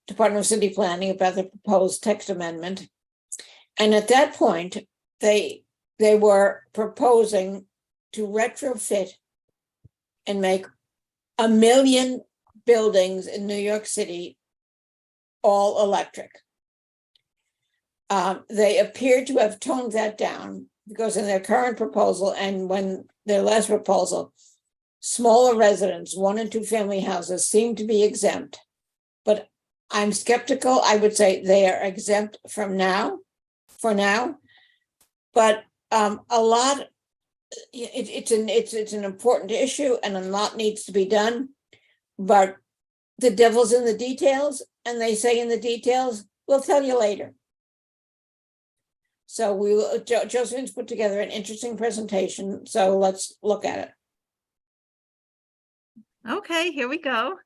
Department of City Planning about the proposed text amendment. And at that point, they were proposing to retrofit and make 1 million buildings in New York City all electric. They appear to have toned that down because in their current proposal and when their last proposal, smaller residents, 1 and 2 family houses seem to be exempt. But I'm skeptical. I would say they are exempt for now. But a lot, it's an important issue and a lot needs to be done. But the devil's in the details, and they say in the details, we'll tell you later. So we will, Josephine's put together an interesting presentation, so let's look at it. Okay, here we go.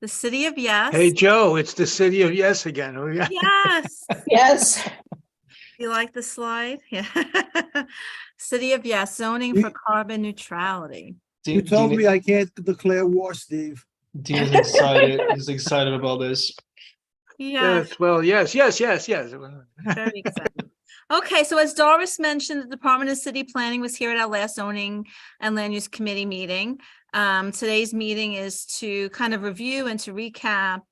The City of Yes. Hey, Joe, it's the City of Yes again. Oh, yeah. Yes. Yes, You like the slide? Yeah. City of Yes, zoning for carbon neutrality. You told me I can't declare war, Steve. Dean is excited. He's excited about this. Yeah, Yes, well, yes. very excited. Okay, so as Doris mentioned, the Department of City Planning was here at our last zoning and land use committee meeting. Today's meeting is to kind of review and to recap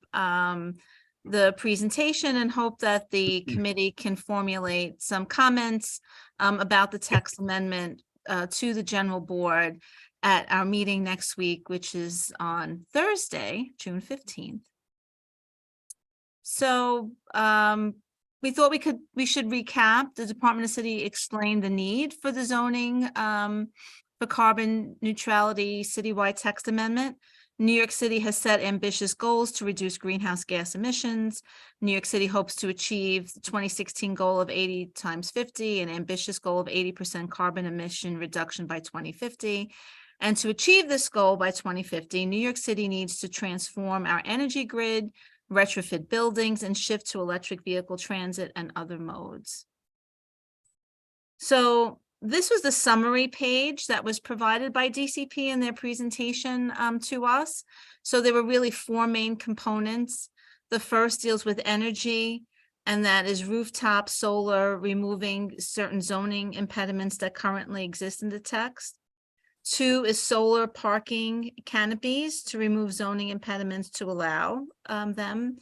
the presentation and hope that the committee can formulate some comments about the text amendment to the general board at our meeting next week, which is on Thursday, June 15th. So we thought we should recap. The Department of City explained the need for the zoning for carbon neutrality citywide text amendment. New York City has set ambitious goals to reduce greenhouse gas emissions. New York City hopes to achieve the 2016 goal of 80 times 50, an ambitious goal of 80% carbon emission reduction by 2050. And to achieve this goal by 2050, New York City needs to transform our energy grid, retrofit buildings, and shift to electric vehicle transit and other modes. So this was the summary page that was provided by DCP in their presentation to us. So there were really 4 main components. The first deals with energy, and that is rooftop solar, removing certain zoning impediments that currently exist in the text. 2 is solar parking canopies to remove zoning impediments to allow them.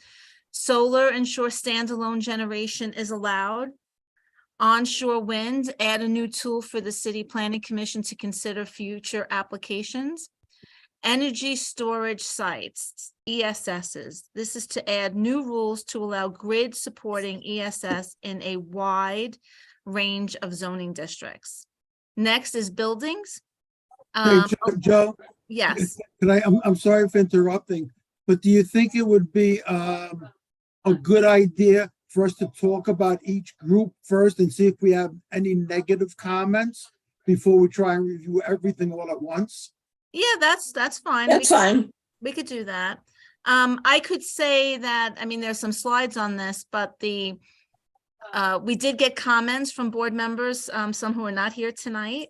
Solar ensure standalone generation is allowed. Onshore wind, add a new tool for the City Planning Commission to consider future applications. Energy storage sites, ESSs. This is to add new rules to allow grid supporting ESS in a wide range of zoning districts. Next is buildings. Hey, Joe, Yes. I'm sorry for interrupting, but do you think it would be a good idea for us to talk about each group first and see if we have any negative comments before we try and review everything all at once? Yeah, that's fine. that's fine. We could do that. I could say that, I mean, there's some slides on this, but we did get comments from board members, some who are not here tonight,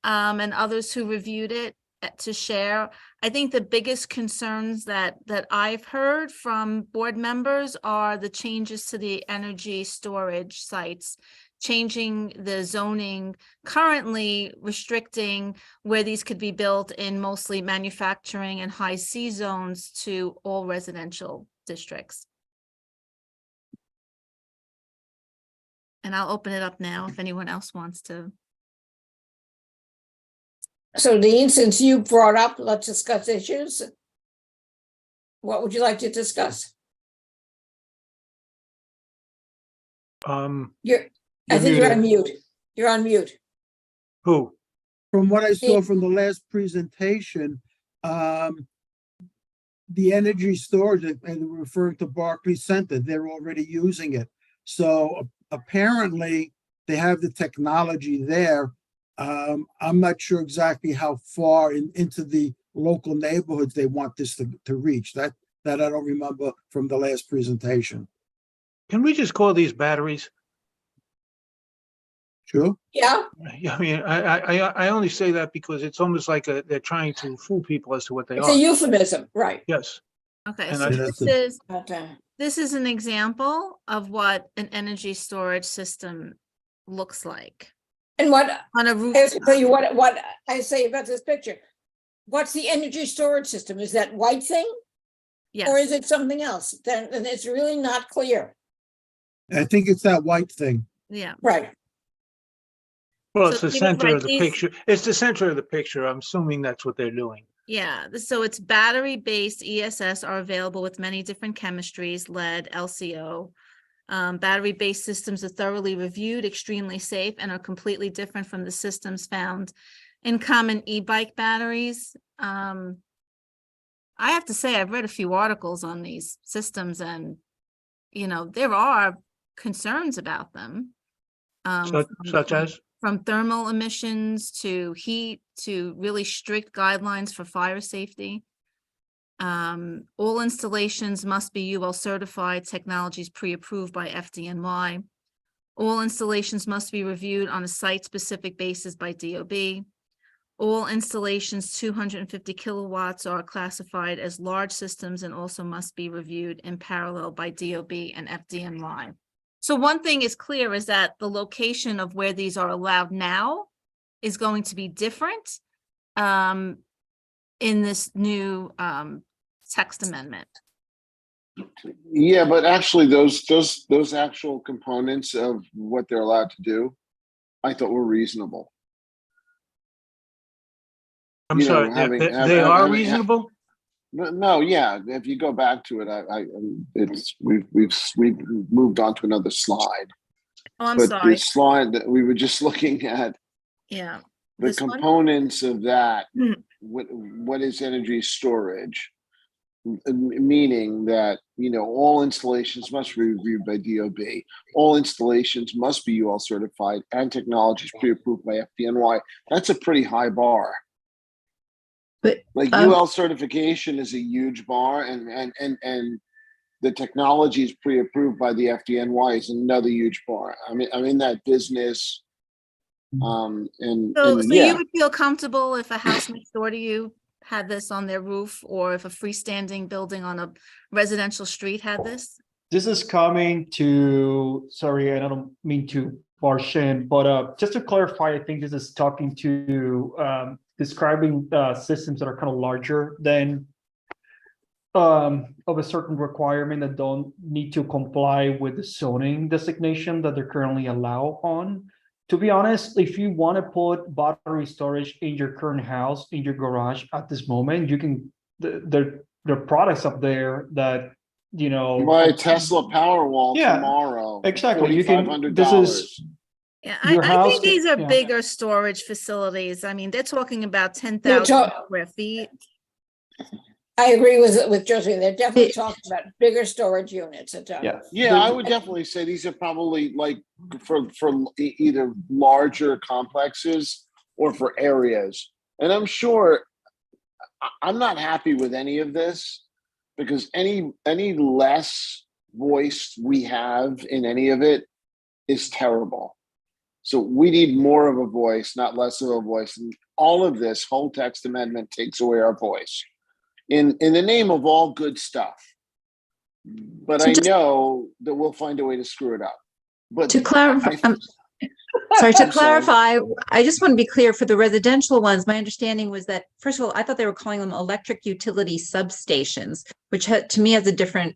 and others who reviewed it to share. I think the biggest concerns that I've heard from board members are the changes to the energy storage sites, changing the zoning, currently restricting where these could be built in mostly manufacturing and high C zones to all residential districts. And I'll open it up now if anyone else wants to. So Dean, since you brought up, let's discuss issues. What would you like to discuss? I think you're on mute. You're on mute. Who? From what I saw from the last presentation, the energy storage, and referring to Barclays Center, they're already using it. So apparently they have the technology there. I'm not sure exactly how far into the local neighborhoods they want this to reach. That I don't remember from the last presentation. Can we just call these batteries? Sure. Yeah, I mean, I only say that because it's almost like they're trying to fool people as to what they it's are. a euphemism, right? Yes. Okay, And so I- this That's a- is, But, this is an example of what an energy storage system looks like and what, on a I have to rooftop. tell you what I say about this picture. What's the energy storage system? Is that white thing? Or is Yes, it something else? Then it's really not clear. I think it's that white thing. yeah. Right. Well, So it's the these- center right, of the these- picture. It's the center of the picture. I'm assuming that's what they're doing. Yeah, so it's battery-based ESS are available with many different chemistries, lead, LCO. Battery-based systems are thoroughly reviewed, extremely safe, and are completely different from the systems found in common e-bike batteries. I have to say, I've read a few articles on these systems and, there are concerns about them. Such as, From thermal emissions to heat to really strict guidelines for fire safety. All installations must be UL certified, technologies pre-approved by FDNY. All installations must be reviewed on a site-specific basis by DOB. All installations 250 kilowatts are classified as large systems and also must be reviewed in parallel by DOB and FDNY. So one thing is clear is that the location of where these are allowed now is going to be different in this new text amendment. Yeah, but actually those actual components of what they're allowed to do, I thought were reasonable. I'm You know, sorry, having- they having- are having- reasonable? No, yeah, if you go back to it, we've moved on to another slide. Oh, I'm But sorry. the slide that we were just looking at, Yeah. the This one? components of that, Hmm. what is energy storage? Meaning that, all installations must be reviewed by DOB. All installations must be UL certified and technologies pre-approved by FDNY. That's a pretty high bar. But, Like UL certification is a huge bar, and the technology is pre-approved by the FDNY is another huge bar. I mean, I'm in that business. So Yeah, you would feel comfortable if a house next door to you had this on their roof, or if a freestanding building on a residential street had this? This is coming to, sorry, I don't mean to barge in, but just to clarify, I think this is talking to describing systems that are kind of larger than of a certain requirement that don't need to comply with the zoning designation that they're currently allowed on. To be honest, if you want to put battery storage in your current house, in your garage at this moment, you can, there are products up there that, buy a Tesla Powerwall Yeah, tomorrow. exactly. You can, $4,500. this is, Yeah, Your I house think can- these are yeah. bigger storage facilities. I mean, they're talking about 10,000 talk- square feet. I agree with Josie. They're definitely talking about bigger storage units. yeah. Yeah, I would definitely say these are probably like for either larger complexes or for areas. And I'm sure I'm not happy with any of this, because any less voice we have in any of it is terrible. So we need more of a voice, not less of a voice. And all of this whole text amendment takes away our voice in the name of all good stuff. But So I just- know that we'll find a way to screw it up. But To clarify, I- sorry, to I'm sorry. clarify, I just want to be clear for the residential ones. My understanding was that, first of all, I thought they were calling them electric utility substations, which to me has a different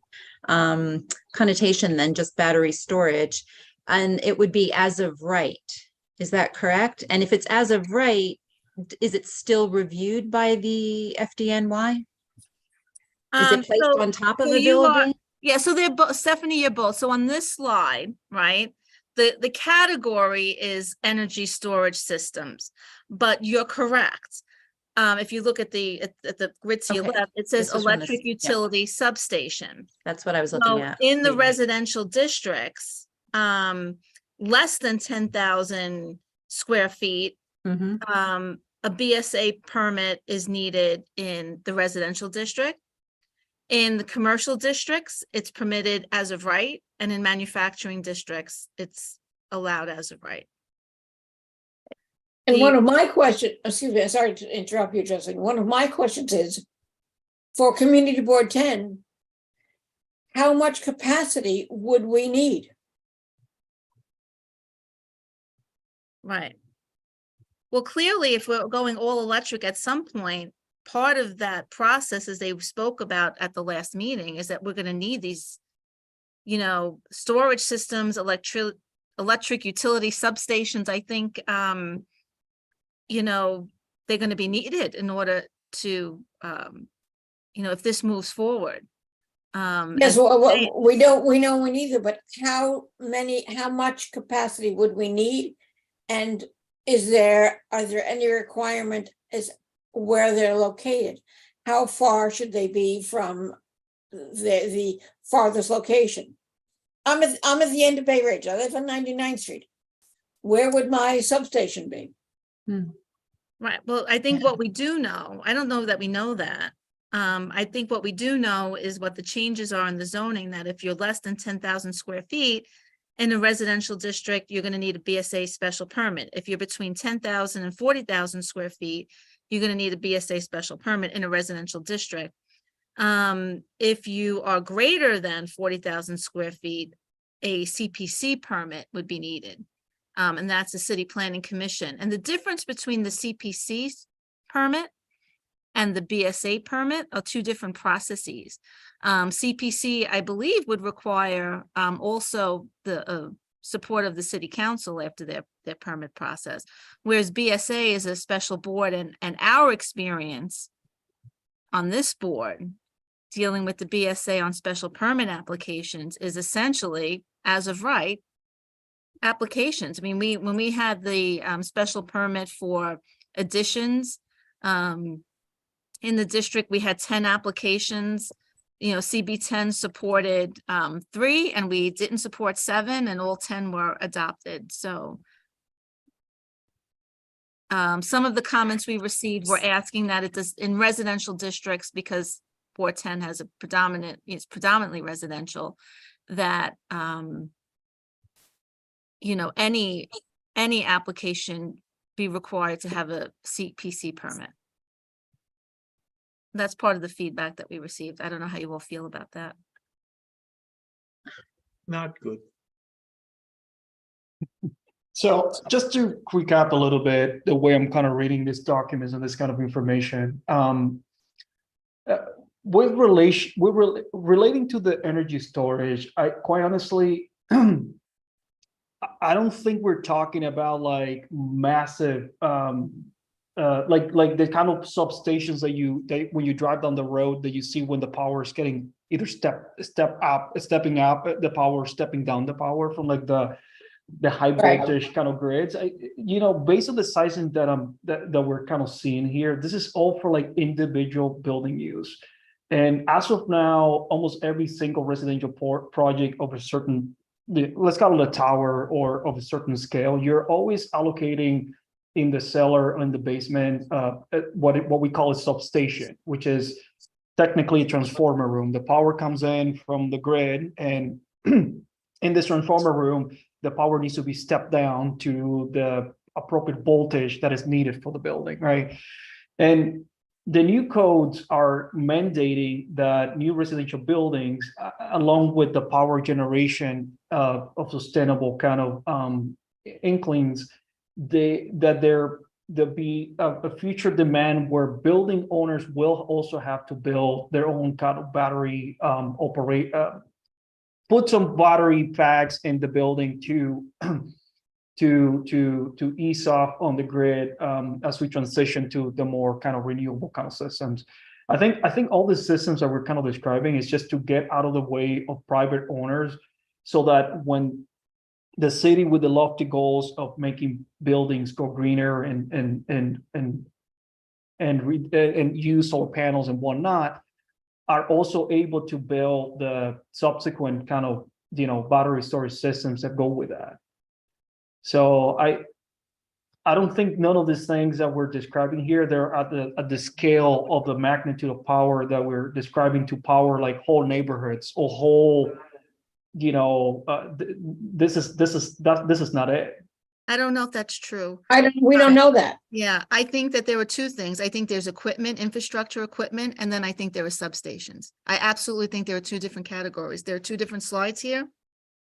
connotation than just battery storage. And it would be as of right. Is that correct? And if it's as of right, is it still reviewed by the FDNY? Is it placed So- on top of so the you are- building? Yeah, so they're both, Stephanie, you're both. So on this slide, right, the category is energy storage systems, but you're correct. If you look at the grid to your Okay. left, it says This is from this- electric yeah. utility substation. That's what I was So looking at. in the Mhm. residential districts, less than 10,000 square feet, Mhm. a BSA permit is needed in the residential district. In the commercial districts, it's permitted as of right, and in manufacturing districts, it's allowed as of right. And The- one of my questions, excuse me, sorry to interrupt you, Justin. One of my questions is, for Community Board 10, how much capacity would we need? Right. Well, clearly, if we're going all electric at some point, part of that process, as they spoke about at the last meeting, is that we're gonna need these, storage systems, electric utility substations. I think, they're gonna be needed in order to, if this moves forward. Yes, and- well, we know we need it, but how much capacity would we need? And are there any requirement as where they're located? How far should they be from the farthest location? I'm at the end of Bay Ridge. I live on 99th Street. Where would my substation be? Right, well, I think what we do know, I don't know that we know that. I think what we do know is what the changes are in the zoning, that if you're less than 10,000 square feet in a residential district, you're gonna need a BSA special permit. If you're between 10,000 and 40,000 square feet, you're gonna need a BSA special permit in a residential district. If you are greater than 40,000 square feet, a CPC permit would be needed. And that's the City Planning Commission. And the difference between the CPC permit and the BSA permit are two different processes. CPC, I believe, would require also the support of the city council after their permit process. Whereas BSA is a special board, and our experience on this board dealing with the BSA on special permit applications is essentially, as of right, applications. I mean, when we had the special permit for additions in the district, we had 10 applications. CB 10 supported 3, and we didn't support 7, and all 10 were adopted. So some of the comments we received were asking that it does in residential districts, because 410 has it's predominantly residential, that any application be required to have a CPC permit. That's part of the feedback that we received. I don't know how you all feel about that. Not good. So just to recap a little bit, the way I'm kind of reading these documents and this kind of information, relating to the energy storage, I quite honestly, I don't think we're talking about like massive, like the kind of substations that when you drive down the road that you see when the power is getting either stepping up the power, stepping down the power from like the high voltage kind of grids. Based on the sizing that we're kind of seeing here, this is all for like individual building use. And as of now, almost every single residential project of a certain, let's call it a tower or of a certain scale, you're always allocating in the cellar or in the basement what we call a substation, which is technically a transformer room. The power comes in from the grid, and in this transformer room, the power needs to be stepped down to the appropriate voltage that is needed for the building, right? And the new codes are mandating that new residential buildings, along with the power generation of sustainable kind of inklings, that there be a future demand where building owners will also have to build their own kind of battery put some battery packs in the building to ease off on the grid as we transition to the more kind of renewable kind of systems. I think all the systems that we're kind of describing is just to get out of the way of private owners, so that when the city with the lofty goals of making buildings go greener and use solar panels and whatnot, are also able to build the subsequent kind of battery storage systems that go with that. So I don't think none of these things that we're describing here, they're at the scale of the magnitude of power that we're describing to power like whole neighborhoods or whole, this is not it. I don't know if that's true. we don't know that. Yeah, I think that there were two things. I think there's equipment, infrastructure equipment, and then I think there are substations. I absolutely think there are two different categories. There are two different slides here.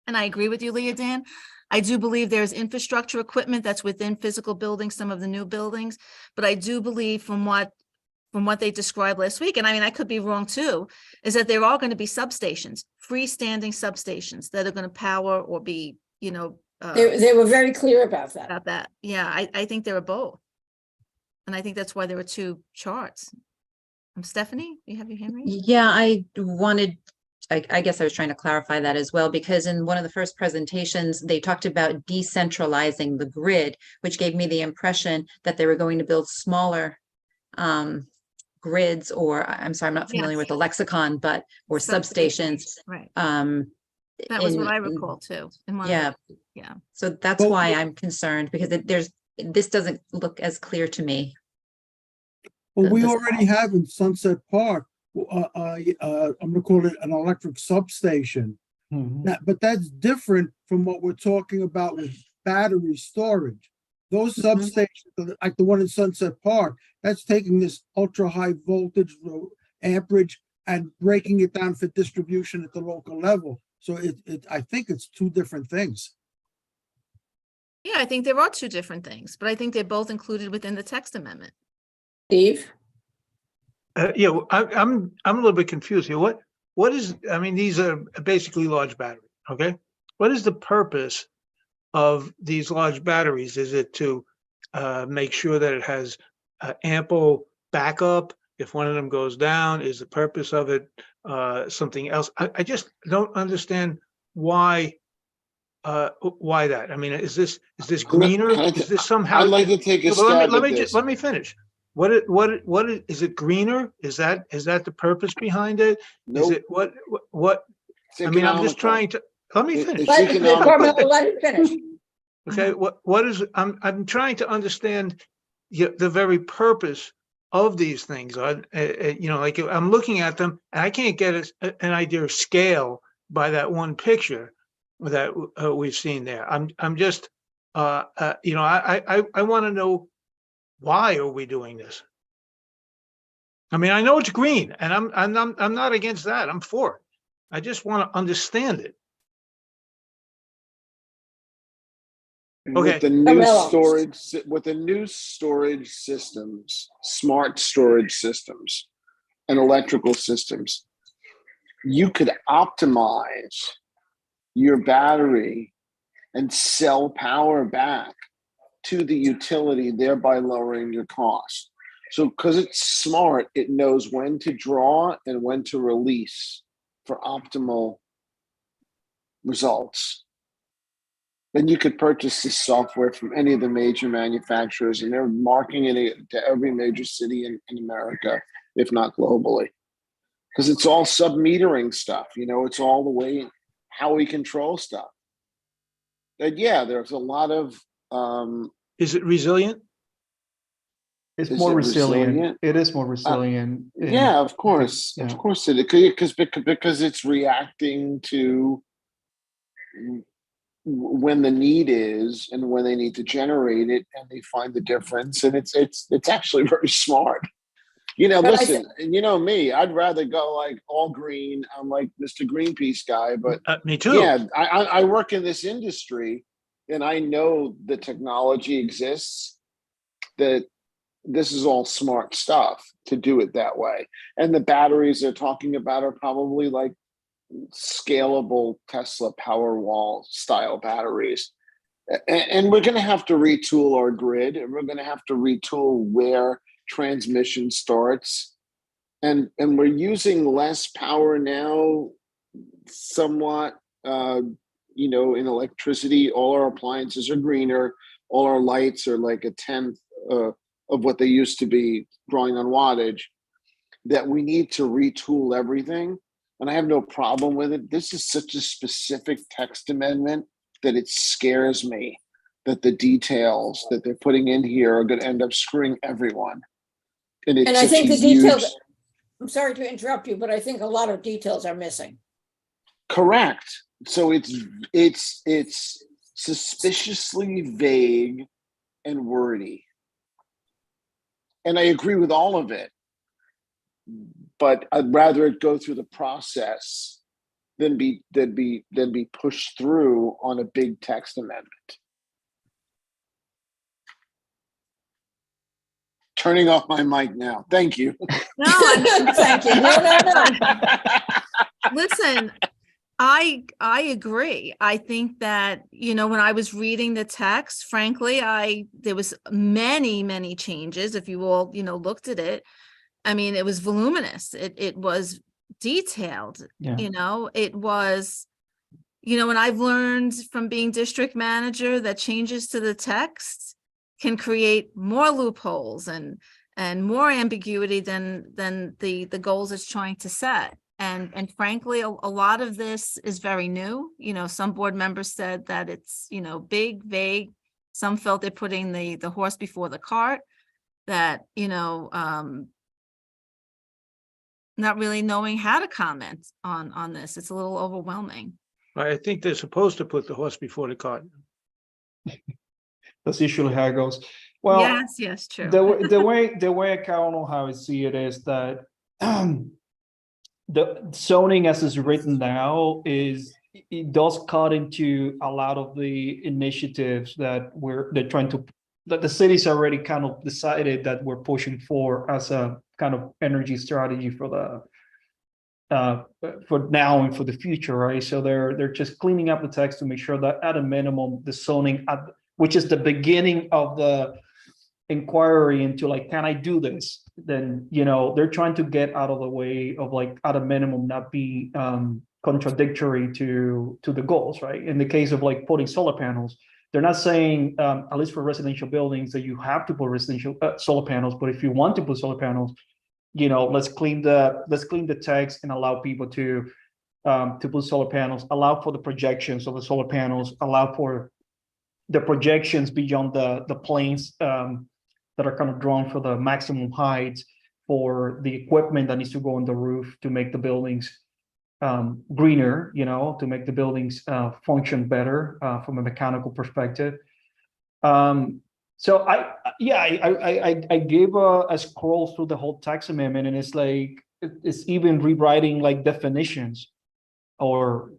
And I agree with you, Leah Dan. I do believe there's infrastructure equipment that's within physical buildings, some of the new buildings. But I do believe from what they described last week, and I mean, I could be wrong too, is that they're all going to be substations, freestanding substations that are going to power or be, They were very clear about that. about that. Yeah, I think there are both. And I think that's why there were two charts. Stephanie, you have your hand raised? Yeah, I guess I was trying to clarify that as well, because in one of the first presentations, they talked about decentralizing the grid, which gave me the impression that they were going to build smaller grids, or I'm sorry, I'm not familiar with the lexicon, or substations. Right. That That was what I recall too. in one of Yeah. the- Yeah. So that's Well, why I'm concerned, because this doesn't look as clear to me. Well, we the already have in Sunset Park, I'm gonna call it an electric substation. Mhm. But that's different from what we're talking about with battery storage. Those Mhm. substations, like the one in Sunset Park, that's taking this ultra high voltage amperage and breaking it down for distribution at the local level. So I think it's two different things. Yeah, I think there are two different things, but I think they're both included within the text amendment. Steve? Yeah, I'm a little bit confused here. What is, I mean, these are basically large batteries, okay? What is the purpose of these large batteries? Is it to make sure that it has ample backup if one of them goes down? Is the purpose of it something else? I just don't understand why that. I mean, is this greener? Is this somehow? I'd like to take a Well, stab let at me this. let me finish. What is it greener? Is that the purpose behind it? Is Nope. it what? It's I mean, I'm just economical. trying to, let me It- finish. it's Let economical. Carmelo, let him finish. Okay, what is, I'm trying to understand the very purpose of these things. Like I'm looking at them and I can't get an idea of scale by that one picture that we've seen there. I'm just, I want to know, why are we doing this? I mean, I know it's green and I'm not against that. I'm for it. I just want to understand it. Okay. With the new Carmelo. storage systems, smart storage systems, and electrical systems, you could optimize your battery and sell power back to the utility, thereby lowering your cost. So because it's smart, it knows when to draw and when to release for optimal results. Then you could purchase this software from any of the major manufacturers, and they're marketing it to every major city in America, if not globally. Because it's all sub-metering stuff, it's all the way how we control stuff. And yeah, there's a lot of Is it resilient? It's Is more it resilient. resilient? It is more resilient. yeah, of course. Yeah. Of course it is, because it's reacting to when the need is and when they need to generate it, and they find the difference, and it's actually very smart. But I Listen, and you know me, I'd rather go like all green. I'm like Mr. Greenpeace guy, but Me too. yeah, I work in this industry, and I know the technology exists, that this is all smart stuff to do it that way. And the batteries they're talking about are probably like scalable Tesla Powerwall style batteries. And we're going to have to retool our grid, and we're going to have to retool where transmission starts. And we're using less power now, somewhat, in electricity. All our appliances are greener. All our lights are like a tenth of what they used to be, drawing on wattage, that we need to retool everything. And I have no problem with it. This is such a specific text amendment that it scares me that the details that they're putting in here are going to end up screwing everyone. And it's And I such think a the details, huge- I'm sorry to interrupt you, but I think a lot of details are missing. Correct. So it's suspiciously vague and wordy. And I agree with all of it, but I'd rather it go through the process than be pushed through on a big text amendment. Turning off my mic now. Thank you. No, I'm Thank you. listen, I agree. I think that, you know, when I was reading the text, frankly, there was many changes. If you all, you know, looked at it, I mean, it was voluminous. It was detailed, Yeah. you know, it was, you know, and I've learned from being district manager that changes to the text can create more loopholes and more ambiguity than the goals it's trying to set. And frankly, a lot of this is very new. You know, some board members said that it's, you know, big, vague. Some felt they're putting the horse before the cart, that, you know, not really knowing how to comment on this. It's a little overwhelming. I think they're supposed to put the horse before the cart. That's usually how it goes. Well, Yes, true. the way I kind of how I see it is that the zoning as is written now it does cut into a lot of the initiatives that that the city's already kind of decided that we're pushing for as a kind of energy strategy for now and for the future, right? So they're just cleaning up the text to make sure that at a minimum the zoning, which is the beginning of the inquiry into like, can I do this? Then, you know, they're trying to get out of the way of like at a minimum not be contradictory to the goals, right? In the case of like putting solar panels, they're not saying, at least for residential buildings, that you have to put residential solar panels, but if you want to put solar panels, you know, let's clean the text and allow people to put solar panels, allow for the projections of the solar panels, allow for the projections beyond the planes that are kind of drawn for the maximum heights for the equipment that needs to go on the roof to make the buildings greener, you know, to make the buildings function better from a mechanical perspective. So I gave a scroll through the whole tax amendment, and it's like it's even rewriting like definitions or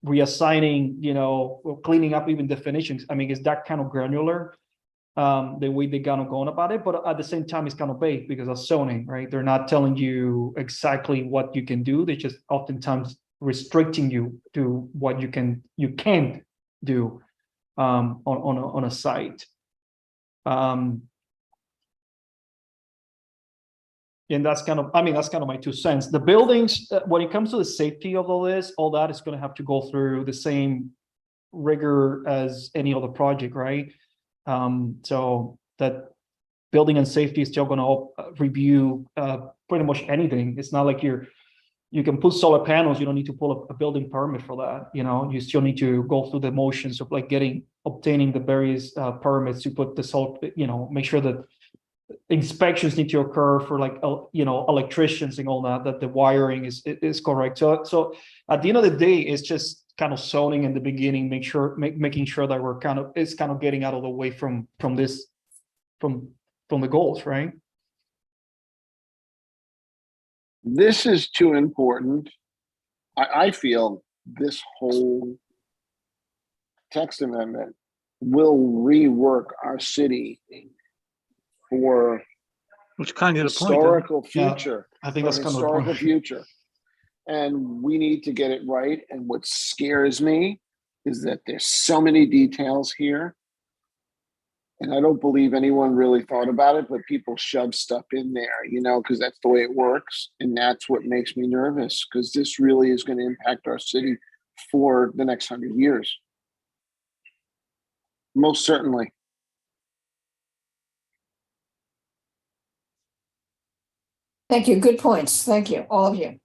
reassigning, you know, or cleaning up even definitions. I mean, it's that kind of granular, the way they kind of going about it, but at the same time, it's kind of vague because of zoning, right? They're not telling you exactly what you can do. They just oftentimes restricting you to what you can't do on a site. And that's kind of, I mean, that's kind of my 2 cents. The buildings, when it comes to the safety of all this, all that is going to have to go through the same rigor as any other project, right? So that building and safety is still going to review pretty much anything. It's not like you can put solar panels. You don't need to pull a building permit for that. You know, you still need to go through the motions of like obtaining the various permits to put the solar, you know, make sure that inspections need to occur for like, you know, electricians and all that the wiring is correct. So at the end of the day, it's just kind of zoning in the beginning, making sure that we're kind of getting out of the way from the goals, right? This is too important. I feel this whole text amendment will rework our city for Which kind of the point. historical Yeah, future. I think For that's kind of the historical point. future. And we need to get it right. And what scares me is that there's so many details here. And I don't believe anyone really thought about it, but people shove stuff in there, you know, because that's the way it works. And that's what makes me nervous, because this really is going to impact our city for the next 100 years. Most certainly. Thank you. Good points. Thank you, all of you.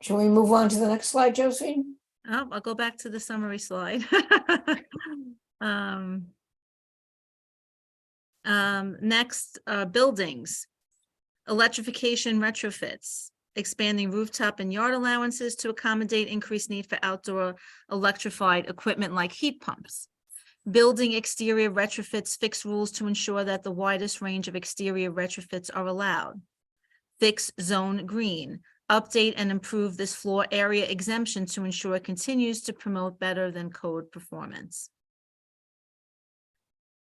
Shall we move on to the next slide, Josephine? Oh, I'll go back to the summary slide. Next, buildings, electrification retrofits. expanding rooftop and yard allowances to accommodate increased need for outdoor electrified equipment like heat pumps. Building exterior retrofits, fix rules to ensure that the widest range of exterior retrofits are allowed. Fix zone green, update and improve this floor area exemption to ensure it continues to promote better than code performance.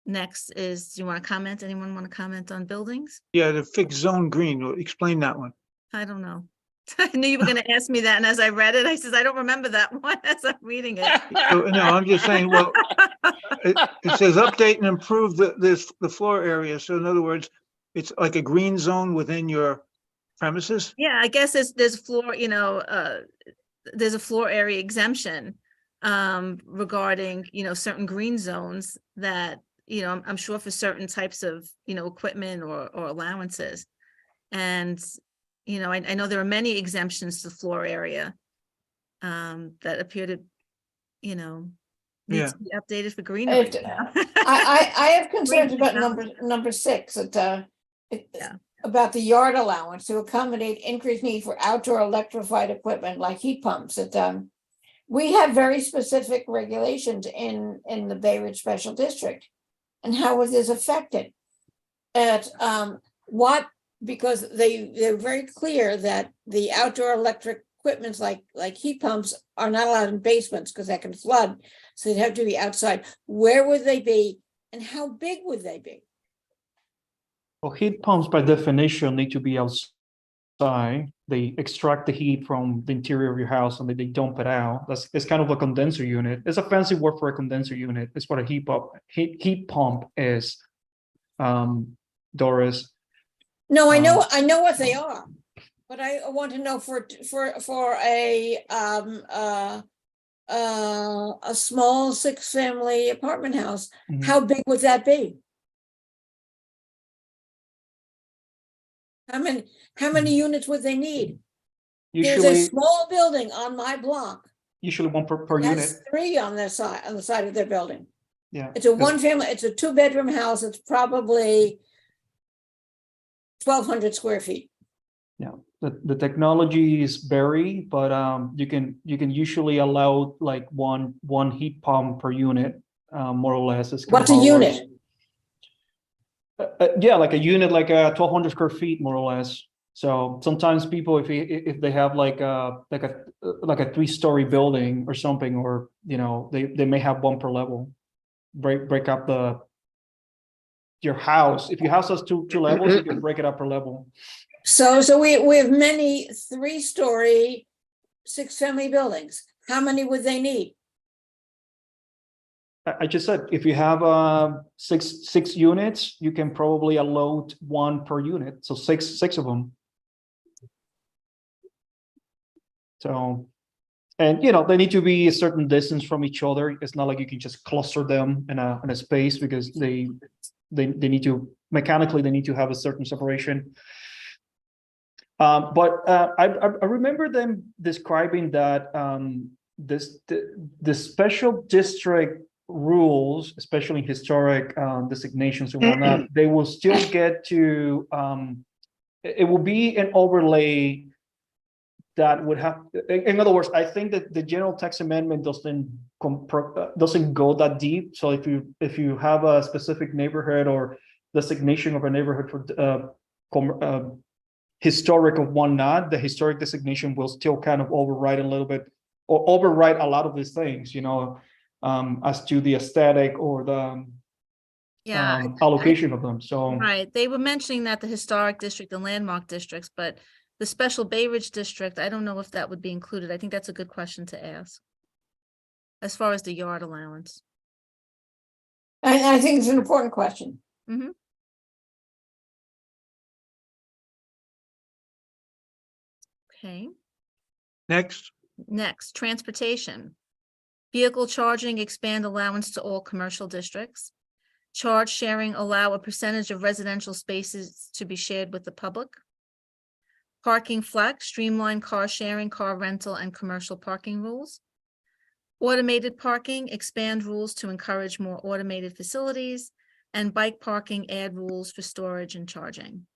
Next is, do you want to comment? Anyone want to comment on buildings? Yeah, the fixed zone green, explain that one. I don't know. I knew you were going to ask me that, and as I read it, I says, I don't remember that one as I'm reading it. No, I'm just saying, well, it says update and improve the floor area. So in other words, it's like a green zone within your premises? Yeah, I guess there's floor, there's a floor area exemption regarding, certain green zones that, I'm sure for certain types of, equipment or allowances. And, I know there are many exemptions to floor area that appear to, need Yeah. to be updated for greenery. I have concerns about number 6, about the yard allowance to accommodate increased need for outdoor electrified equipment like heat pumps. We have very specific regulations in the Bay Ridge Special District. And how is this affected? Because they're very clear that the outdoor electric equipments like heat pumps are not allowed in basements because that can flood. So they'd have to be outside. Where would they be and how big would they be? Well, heat pumps by definition need to be outside. They extract the heat from the interior of your house and then they dump it out. It's kind of a condenser unit. It's a fancy word for a condenser unit. It's what a heat pump is, Doris. No, I know what they are, but I want to know for a small 6-family apartment house, Mhm. how big would that be? How many units would they need? There's a Usually, small building on my block. one per unit. That's 3 on the side of their building. Yeah. It's a 1-family, it's a 2-bedroom house. It's probably 1,200 square feet. Yeah, the technologies vary, but you can usually allow like one heat pump per unit, more or less. It's kind What's of a how it unit? works. Yeah, like a unit, like 1,200 square feet, more or less. So sometimes people, if they have like a 3-story building or something, or they may have one per level. Break up your house. If your house has two levels, you can break it up per level. So we have many 3-story 6-family buildings. How many would they need? I just said, if you have six units, you can probably allot 1 per unit. So six of them. So, and they need to be a certain distance from each other. It's not like you can just cluster them in a space, because they need to mechanically, they need to have a certain separation. But I remember them describing that the special district rules, especially historic designations and whatnot, they will still get to, it will be an overlay that would have, in other words, I think that the general text amendment doesn't go that deep. So if you have a specific neighborhood or designation of a neighborhood for historic of whatnot, the historic designation will still kind of override a little bit, or override a lot of these things, as to the aesthetic or the allocation of them. So Right, they were mentioning that the historic district and landmark districts, but the special Bay Ridge district, I don't know if that would be included. I think that's a good question to ask. As far as the yard allowance. I think it's an important question. Mhm. Okay, Next, next, transportation. Vehicle charging, expand allowance to all commercial districts. Charge sharing, allow a percentage of residential spaces to be shared with the public. Parking flex, streamline car sharing, car rental, and commercial parking rules. Automated parking, expand rules to encourage more automated facilities. And bike parking, add rules for storage and charging.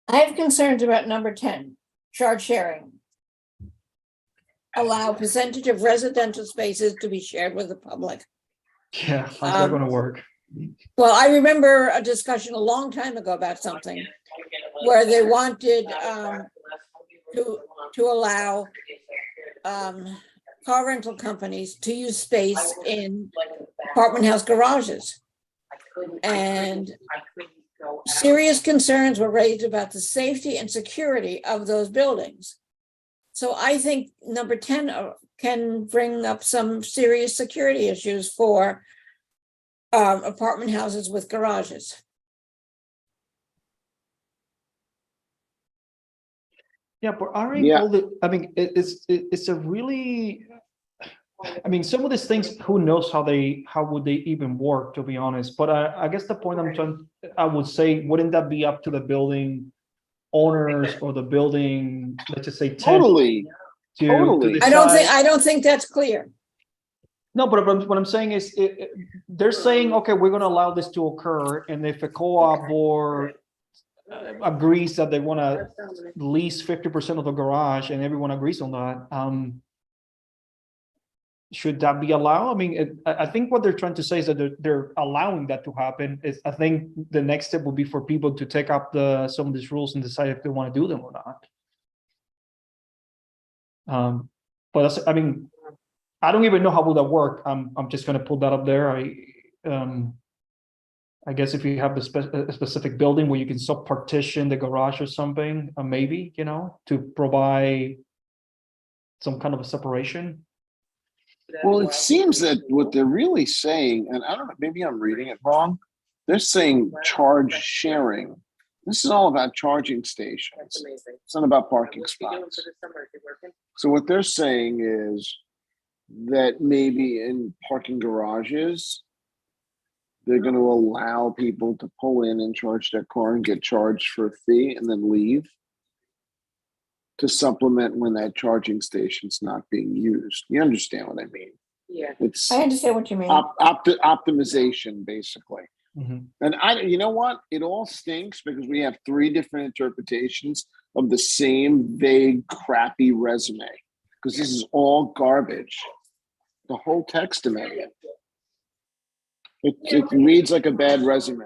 I have concerns about number 10, charge sharing. Allow percentage of residential spaces to be shared with the public. Yeah, how's that gonna work? Well, I remember a discussion a long time ago about something where they wanted to allow car rental companies to use space in apartment house garages. And serious concerns were raised about the safety and security of those buildings. So I think number 10 can bring up some serious security issues for apartment houses with garages. Yeah, but aren't Yeah. all the, I mean, it's a really, I mean, some of these things, who knows how would they even work, to be honest, but I guess the point I would say, wouldn't that be up to the building owners or the building, let's just say tenant Totally. to totally. I don't decide? think that's clear. No, but what I'm saying is, they're saying, okay, we're gonna allow this to occur, and if a co-op board agrees that they wanna lease 50% of the garage, and everyone agrees on that, should that be allowed? I mean, I think what they're trying to say is that they're allowing that to happen. I think the next step would be for people to take up some of these rules and decide if they want to do them or not. But that's, I mean, I don't even know how will that work. I'm just going to put that up there. I guess if you have a specific building where you can sub-partition the garage or something, maybe, to provide some kind of a separation. Well, it seems that what they're really saying, and I don't know, maybe I'm reading it wrong. They're saying charge sharing. This is all about charging stations. It's not about parking spots. So what they're saying is that maybe in parking garages, they're going to allow people to pull in and charge their car and get charged for a fee and then leave to supplement when that charging station's not being used. You understand what I mean? Yeah. It's I understand what you mean. optimization, basically. Mhm. And you know what? It all stinks because we have 3 different interpretations of the same vague, crappy resume. Because this is all garbage. The whole text amendment. It reads like a bad resume.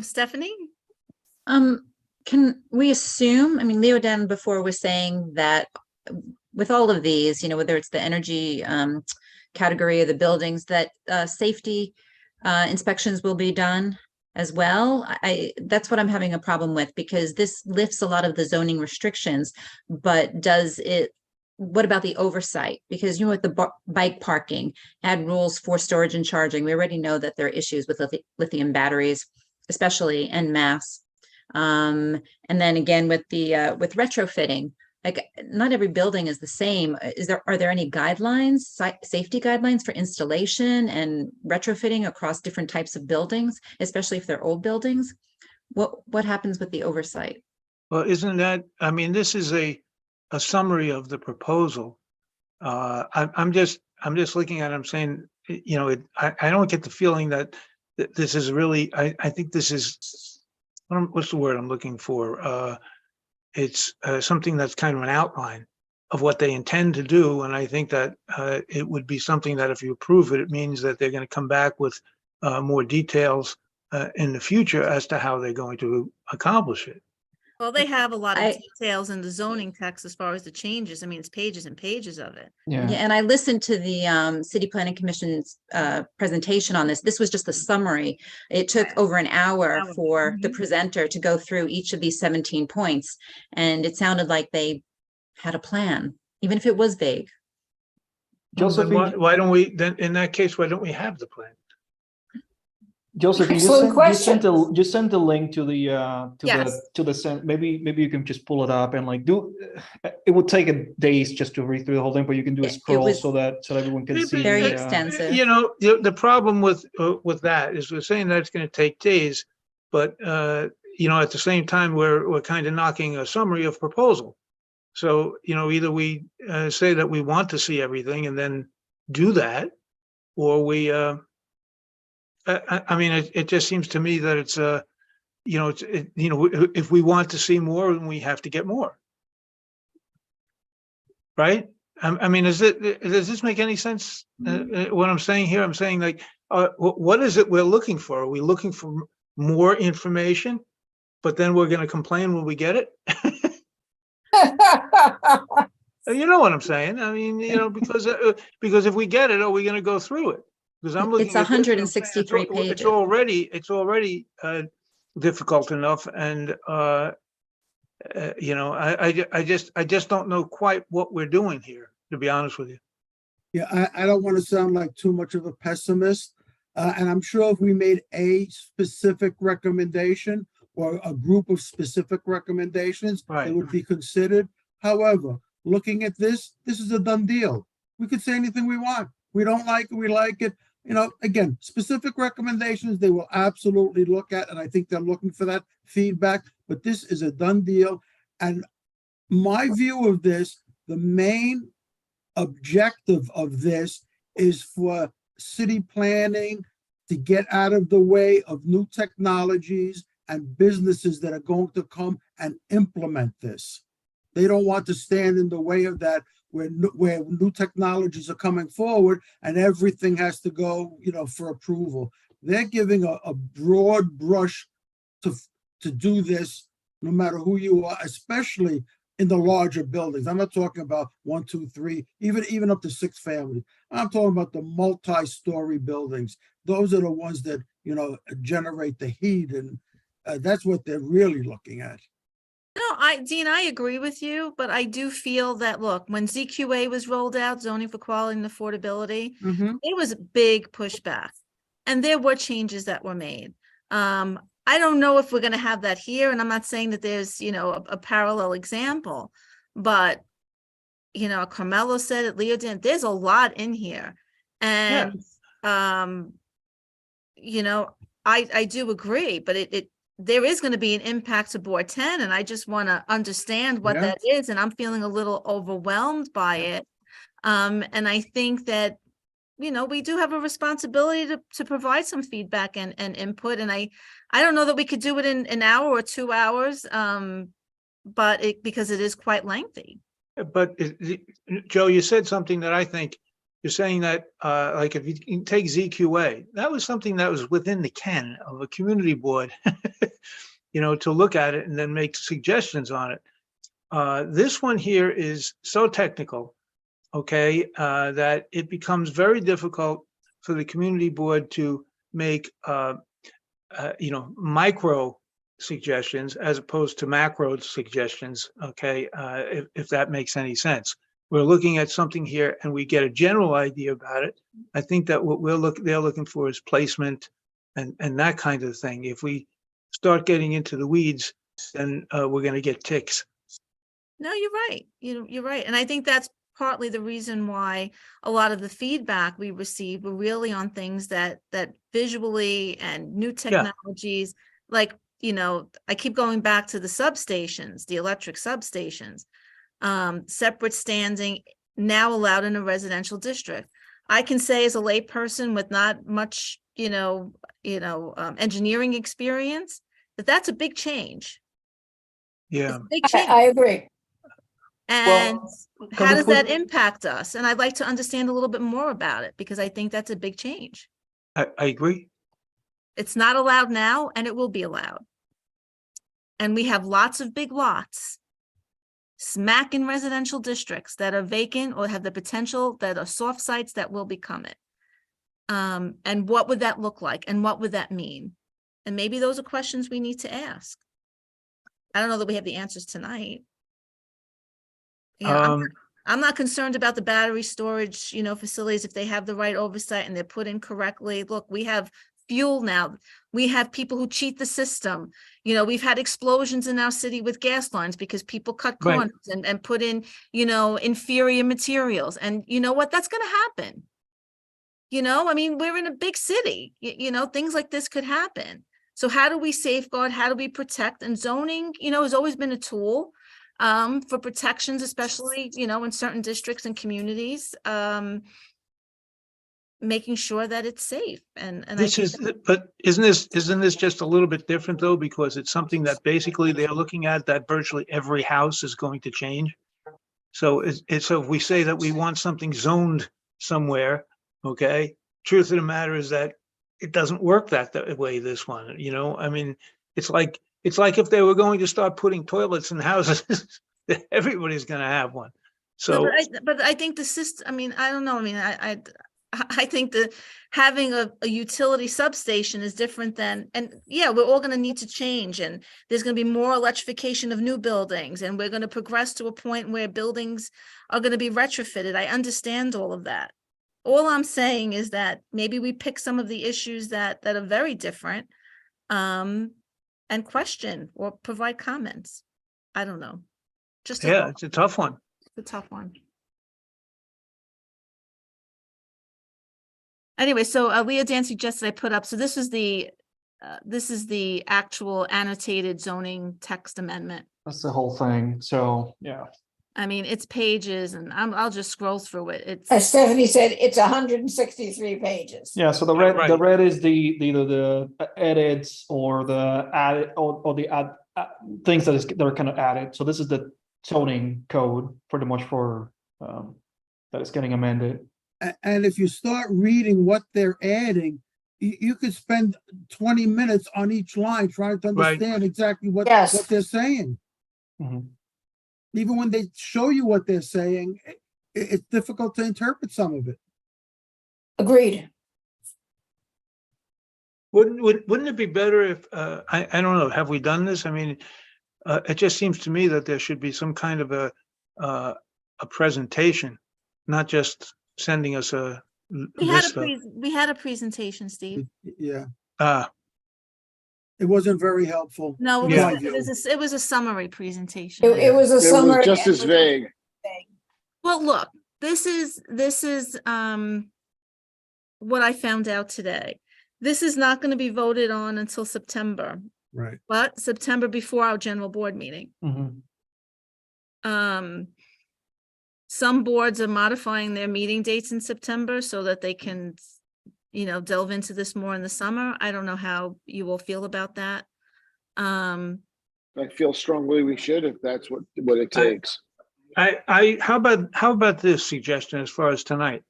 Stephanie? Can we assume, I mean, Leo Dan before was saying that with all of these, whether it's the energy category of the buildings, that safety inspections will be done as well. That's what I'm having a problem with, because this lifts a lot of the zoning restrictions, but what about the oversight? Because with the bike parking, add rules for storage and charging. We already know that there are issues with lithium batteries, especially en masse. And then again with with retrofitting, like not every building is the same. Are there any guidelines, safety guidelines for installation and retrofitting across different types of buildings, especially if they're old buildings? What happens with the oversight? Well, isn't that, I mean, this is a summary of the proposal. I'm just looking at it, I'm saying, I don't get the feeling that this is really, I think this is, what's the word I'm looking for? It's something that's kind of an outline of what they intend to do. And I think that it would be something that if you approve it, it means that they're going to come back with more details in the future as to how they're going to accomplish it. Well, they have a lot of details in the zoning text as far as the changes. I mean, it's pages and pages of it. Yeah, and I listened to the City Planning Commission's presentation on this. This was just a summary. It took over an hour for the presenter to go through each of these 17 points. And it sounded like they had a plan, even if it was vague. Joseph, why don't we, then in that case, why don't we have the plan? Joseph, you sent the link to the Yes. maybe you can just pull it up and it would take days just to read through the whole thing, but you can do a scroll so that everyone can see. Very extensive. The problem with that is we're saying that it's going to take days, but at the same time we're kind of knocking a summary of proposal. So either we say that we want to see everything and then do that, or we, I mean, it just seems to me that it's, you know, if we want to see more, then we have to get more. Right? I mean, does this make any sense? What I'm saying here, I'm saying like, what is it we're looking for? Are we looking for more information? But then we're gonna complain when we get it? You know what I'm saying? I mean, you know, because if we get it, are we gonna go through it? Because I'm looking It's at this and I'm saying 163 it's pages. already difficult enough, and you know, I just don't know quite what we're doing here, to be honest with you. Yeah, I don't want to sound like too much of a pessimist. And I'm sure if we made a specific recommendation or a group of specific recommendations, Right. they would be considered. However, looking at this is a done deal. We could say anything we want. We don't like it, we like it. You know, again, specific recommendations, they will absolutely look at, and I think they're looking for that feedback, but this is a done deal. And my view of this, the main objective of this is for city planning to get out of the way of new technologies and businesses that are going to come and implement this. They don't want to stand in the way of that where new technologies are coming forward and everything has to go, you know, for approval. They're giving a broad brush to do this, no matter who you are, especially in the larger buildings. I'm not talking about 1, 2, 3, even up to 6 families. I'm talking about the multi-story buildings. Those are the ones that, you know, generate the heat, and that's what they're really looking at. No, Dean, I agree with you, but I do feel that, look, when ZQA was rolled out, zoning for quality and affordability, it was a big pushback. And there were changes that were made. I don't know if we're going to have that here, and I'm not saying that there's, you know, a parallel example, but, you know, Carmelo said it, Leo did, there's a lot in here. And, you know, I do agree, but there is going to be an impact to Board 10, and I just want to understand what Yeah. that is, and I'm feeling a little overwhelmed by it. And I think that, you know, we do have a responsibility to provide some feedback and input, and I don't know that we could do it in an hour or 2 hours, but because it is quite lengthy. But Joe, you said something that I think, you're saying that, like, if you take ZQA, that was something that was within the ken of a community board, you know, to look at it and then make suggestions on it. This one here is so technical, okay, that it becomes very difficult for the community board to make, you know, micro suggestions as opposed to macro suggestions, okay, if that makes any sense. We're looking at something here and we get a general idea about it. I think that what they're looking for is placement and that kind of thing. If we start getting into the weeds, then we're going to get ticks. No, you're right. You're right. And I think that's partly the reason why a lot of the feedback we received were really on things that visually and new technologies, like, you know, I keep going back to the substations, the electric substations. Separate standing now allowed in a residential district. I can say as a layperson with not much, engineering experience, that's a big change. Yeah. It's a big change. I agree. And can how we does that put- impact us? And I'd like to understand a little bit more about it, because I think that's a big change. I agree. It's not allowed now, and it will be allowed. And we have lots of big lots smack in residential districts that are vacant or have the potential that are soft sites that will become it. And what would that look like? And what would that mean? And maybe those are questions we need to ask. I don't know that we have the answers tonight. Yeah, I'm not concerned about the battery storage, facilities, if they have the right oversight and they're put in correctly. Look, we have fuel now. We have people who cheat the system. We've had explosions in our city with gas lines because people cut Right. corners and put in, inferior materials. And you know what? That's going to happen. We're in a big city, things like this could happen. So how do we safeguard? How do we protect? And zoning, has always been a tool for protections, especially, in certain districts and communities. making sure that it's safe and I This think is, but isn't this just a little bit different though? Because it's something that basically they're looking at that virtually every house is going to change. So so if we say that we want something zoned somewhere, okay, truth of the matter is that it doesn't work that way, this one, you know, I mean, it's like if they were going to start putting toilets in houses, everybody's gonna have one. No, So, but I think the system, I mean, I don't know, I mean, I think that having a utility substation is different than, and yeah, we're all gonna need to change, and there's gonna be more electrification of new buildings, and we're gonna progress to a point where buildings are gonna be retrofitted. I understand all of that. All I'm saying is that maybe we pick some of the issues that are very different, and question or provide comments. I don't know. Just a yeah, thought. it's a tough one. It's a tough one. Anyway, so Leah Dan suggested I put up, so this is the actual annotated zoning text amendment. That's the whole thing. So, yeah. I mean, it's pages and I'll just scroll through it. As It's, Stephanie said, it's 163 pages. Yeah, so the Right. red is either the edits or the added or the add things that are kind of added. So this is the zoning code pretty much for that is getting amended. And if you start reading what they're adding, you could spend 20 minutes on each line trying to Right. understand exactly what Yes. they're saying. Mhm. Even when they show you what they're saying, it's difficult to interpret some of it. Agreed. Wouldn't it be better if, I don't know, have we done this? I mean, it just seems to me that there should be some kind of a presentation, not just sending us a list of, we had a presentation, Steve. Yeah, ah, it wasn't very helpful. No, it Yeah. was, it was a summary presentation. It was a It summary. was just and as vague. Well, look, this is what I found out today. This is not going to be voted on until September, Right. but September before our general board meeting. Mhm. Some boards are modifying their meeting dates in September so that they can, delve into this more in the summer. I don't know how you will feel about that. I feel strongly we should if that's what it takes. how about this suggestion as far as tonight?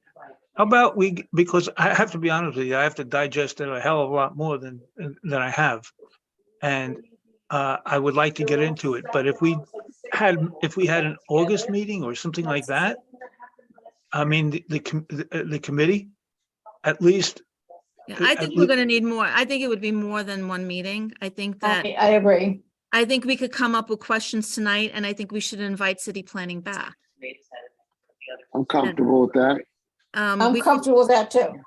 How about because I have to be honest with you, I have to digest it a hell of a lot more than I have. And I would like to get into it, but if we had an August meeting or something like that, I mean, the committee, at least. Yeah, I think we're gonna need more. I think it would be more than one meeting. I think that, I agree. I think we could come up with questions tonight, and I think we should invite city planning back. I'm comfortable with that. I'm We comfortable with that too.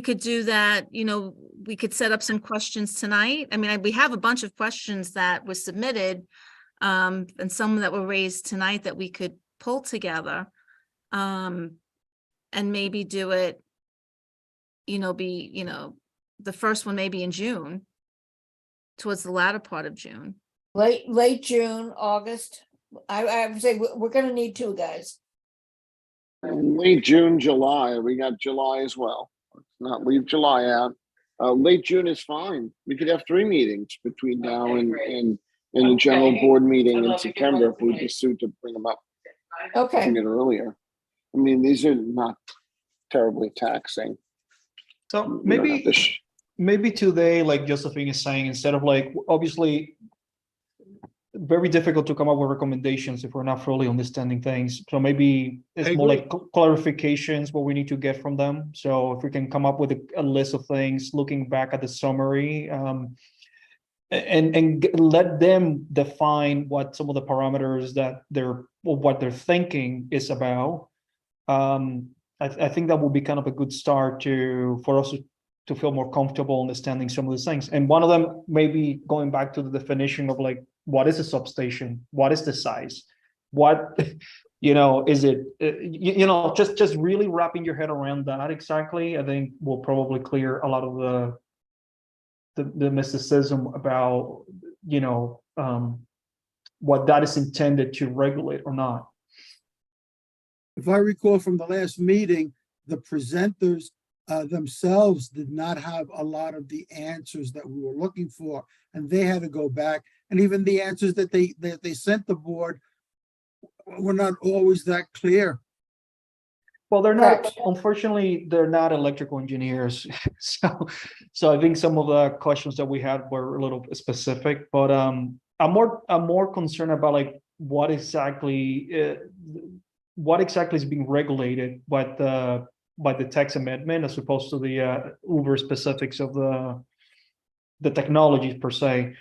could do that, we could set up some questions tonight. I mean, we have a bunch of questions that were submitted, and some that were raised tonight that we could pull together. And maybe do it, the first one maybe in June, towards the latter part of June. Late June, August. I would say we're gonna need two, guys. Late June, July, we got July as well. Let's not leave July out. Late June is fine. We could have 3 meetings between now and the general board meeting in September if we decide to bring them up Okay, bring it earlier. I mean, these are not terribly taxing. So We don't have to maybe today, like Josephine is saying, instead of like, obviously, very difficult to come up with recommendations if we're not fully understanding things. So maybe it's I more agree. like clarifications, what we need to get from them. So if we can come up with a list of things, looking back at the summary, and let them define what some of the parameters that what they're thinking is about. I think that will be kind of a good start for us to feel more comfortable understanding some of these things. And one of them may be going back to the definition of like, what is a substation? What is the size? What, is it, just really wrapping your head around that exactly, I think will probably clear a lot of the mysticism about, what that is intended to regulate or not. If I recall from the last meeting, the presenters themselves did not have a lot of the answers that we were looking for, and they had to go back. And even the answers that they sent the board were not always that clear. Well, they're not, Correct. unfortunately, they're not electrical engineers. So I think some of the questions that we had were a little specific, but I'm more concerned about like what exactly is being regulated by the text amendment as opposed to the uber specifics of the technology per se.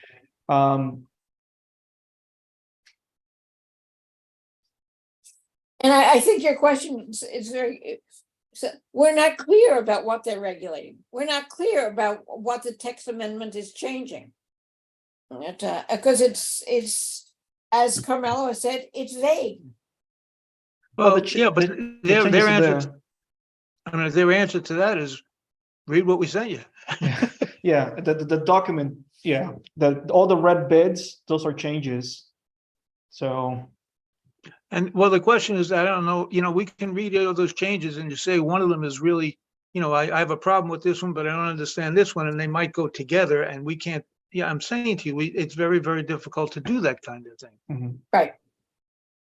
And I think your question is very, so we're not clear about what they're regulating. We're not clear about what the text amendment is changing. Because it's, as Carmelo has said, it's vague. Well, the ch- yeah, but the their changes to answer, their answer to that is read what we sent you. Yeah, the document, yeah, all the red bits, those are changes. So, And well, the question is, I don't know, we can read all those changes and you say one of them is really, I have a problem with this one, but I don't understand this one, and they might go together and we can't, I'm saying to you, it's very, very difficult to do that kind of thing. mhm. Right.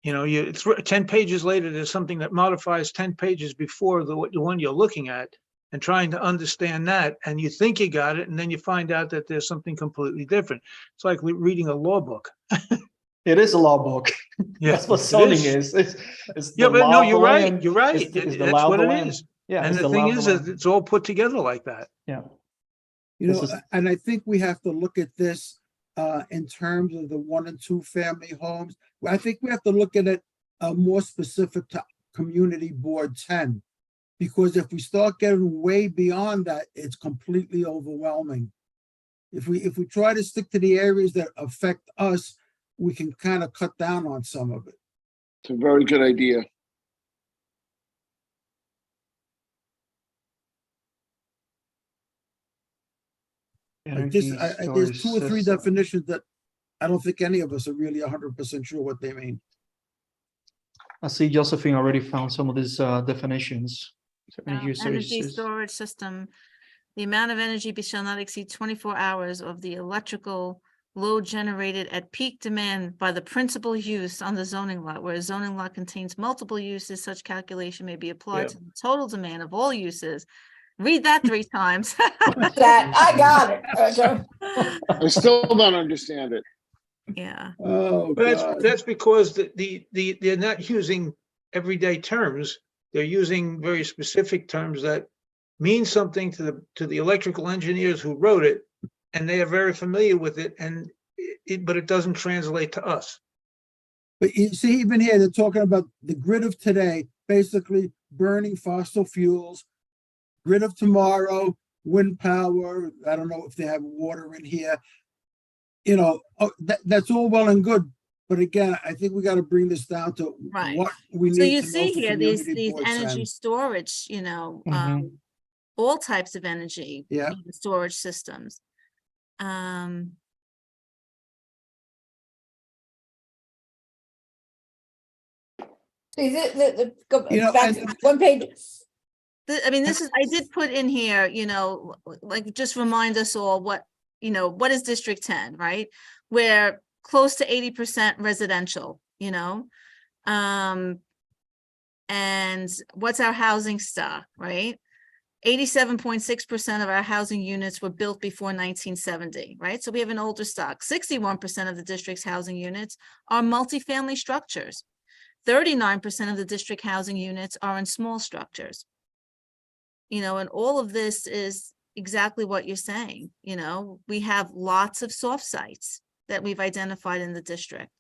It's 10 pages later, there's something that modifies 10 pages before the one you're looking at, and trying to understand that, and you think you got it, and then you find out that there's something completely different. It's like reading a law book. It is a law book. Yeah, That's what it zoning is. is. It's Yeah, the but no, law of the you're right. land. You're right. It's the That's law of what the it land. is. Yeah, And it's the the thing law of is the that land. it's all put together like that. Yeah. You This know, is- and I think we have to look at this in terms of the 1 and 2 family homes. I think we have to look at it more specific to Community Board 10. Because if we start getting way beyond that, it's completely overwhelming. If we try to stick to the areas that affect us, we can kind of cut down on some of it. It's a very good idea. Like this, Energy there's storage 2 or 3 system. definitions that I don't think any of us are really 100% sure what they mean. I see Josephine already found some of these definitions. So Energy services. storage system, the amount of energy shall not exceed 24 hours of the electrical load generated at peak demand by the principal use on the zoning lot. Where a zoning lot contains multiple uses, such calculation may be applied Yeah. to the total demand of all uses. Read that 3 times. That, I got it. So, I still don't understand it. Yeah, Oh, But God. that's because they're not using everyday terms. They're using very specific terms that mean something to the electrical engineers who wrote it, and they are very familiar with it, but it doesn't translate to us. But you see, even here, they're talking about the grid of today, basically burning fossil fuels. Grid of tomorrow, wind power. I don't know if they have water in here. That's all well and good. But again, I think we got to bring this down to Right. what we so need you to know see for here, these Community Board 10. energy storage, Mhm. all types of energy. Yeah. Storage systems. see, go You know, back and- 1 page. I mean, I did put in here, like, just remind us all what is District 10, right? Where close to 80% residential, and what's our housing stock, right? 87.6% of our housing units were built before 1970, right? So we have an older stock. 61% of the district's housing units are multifamily structures. 39% of the district housing units are in small structures. And all of this is exactly what you're saying. We have lots of soft sites that we've identified in the district.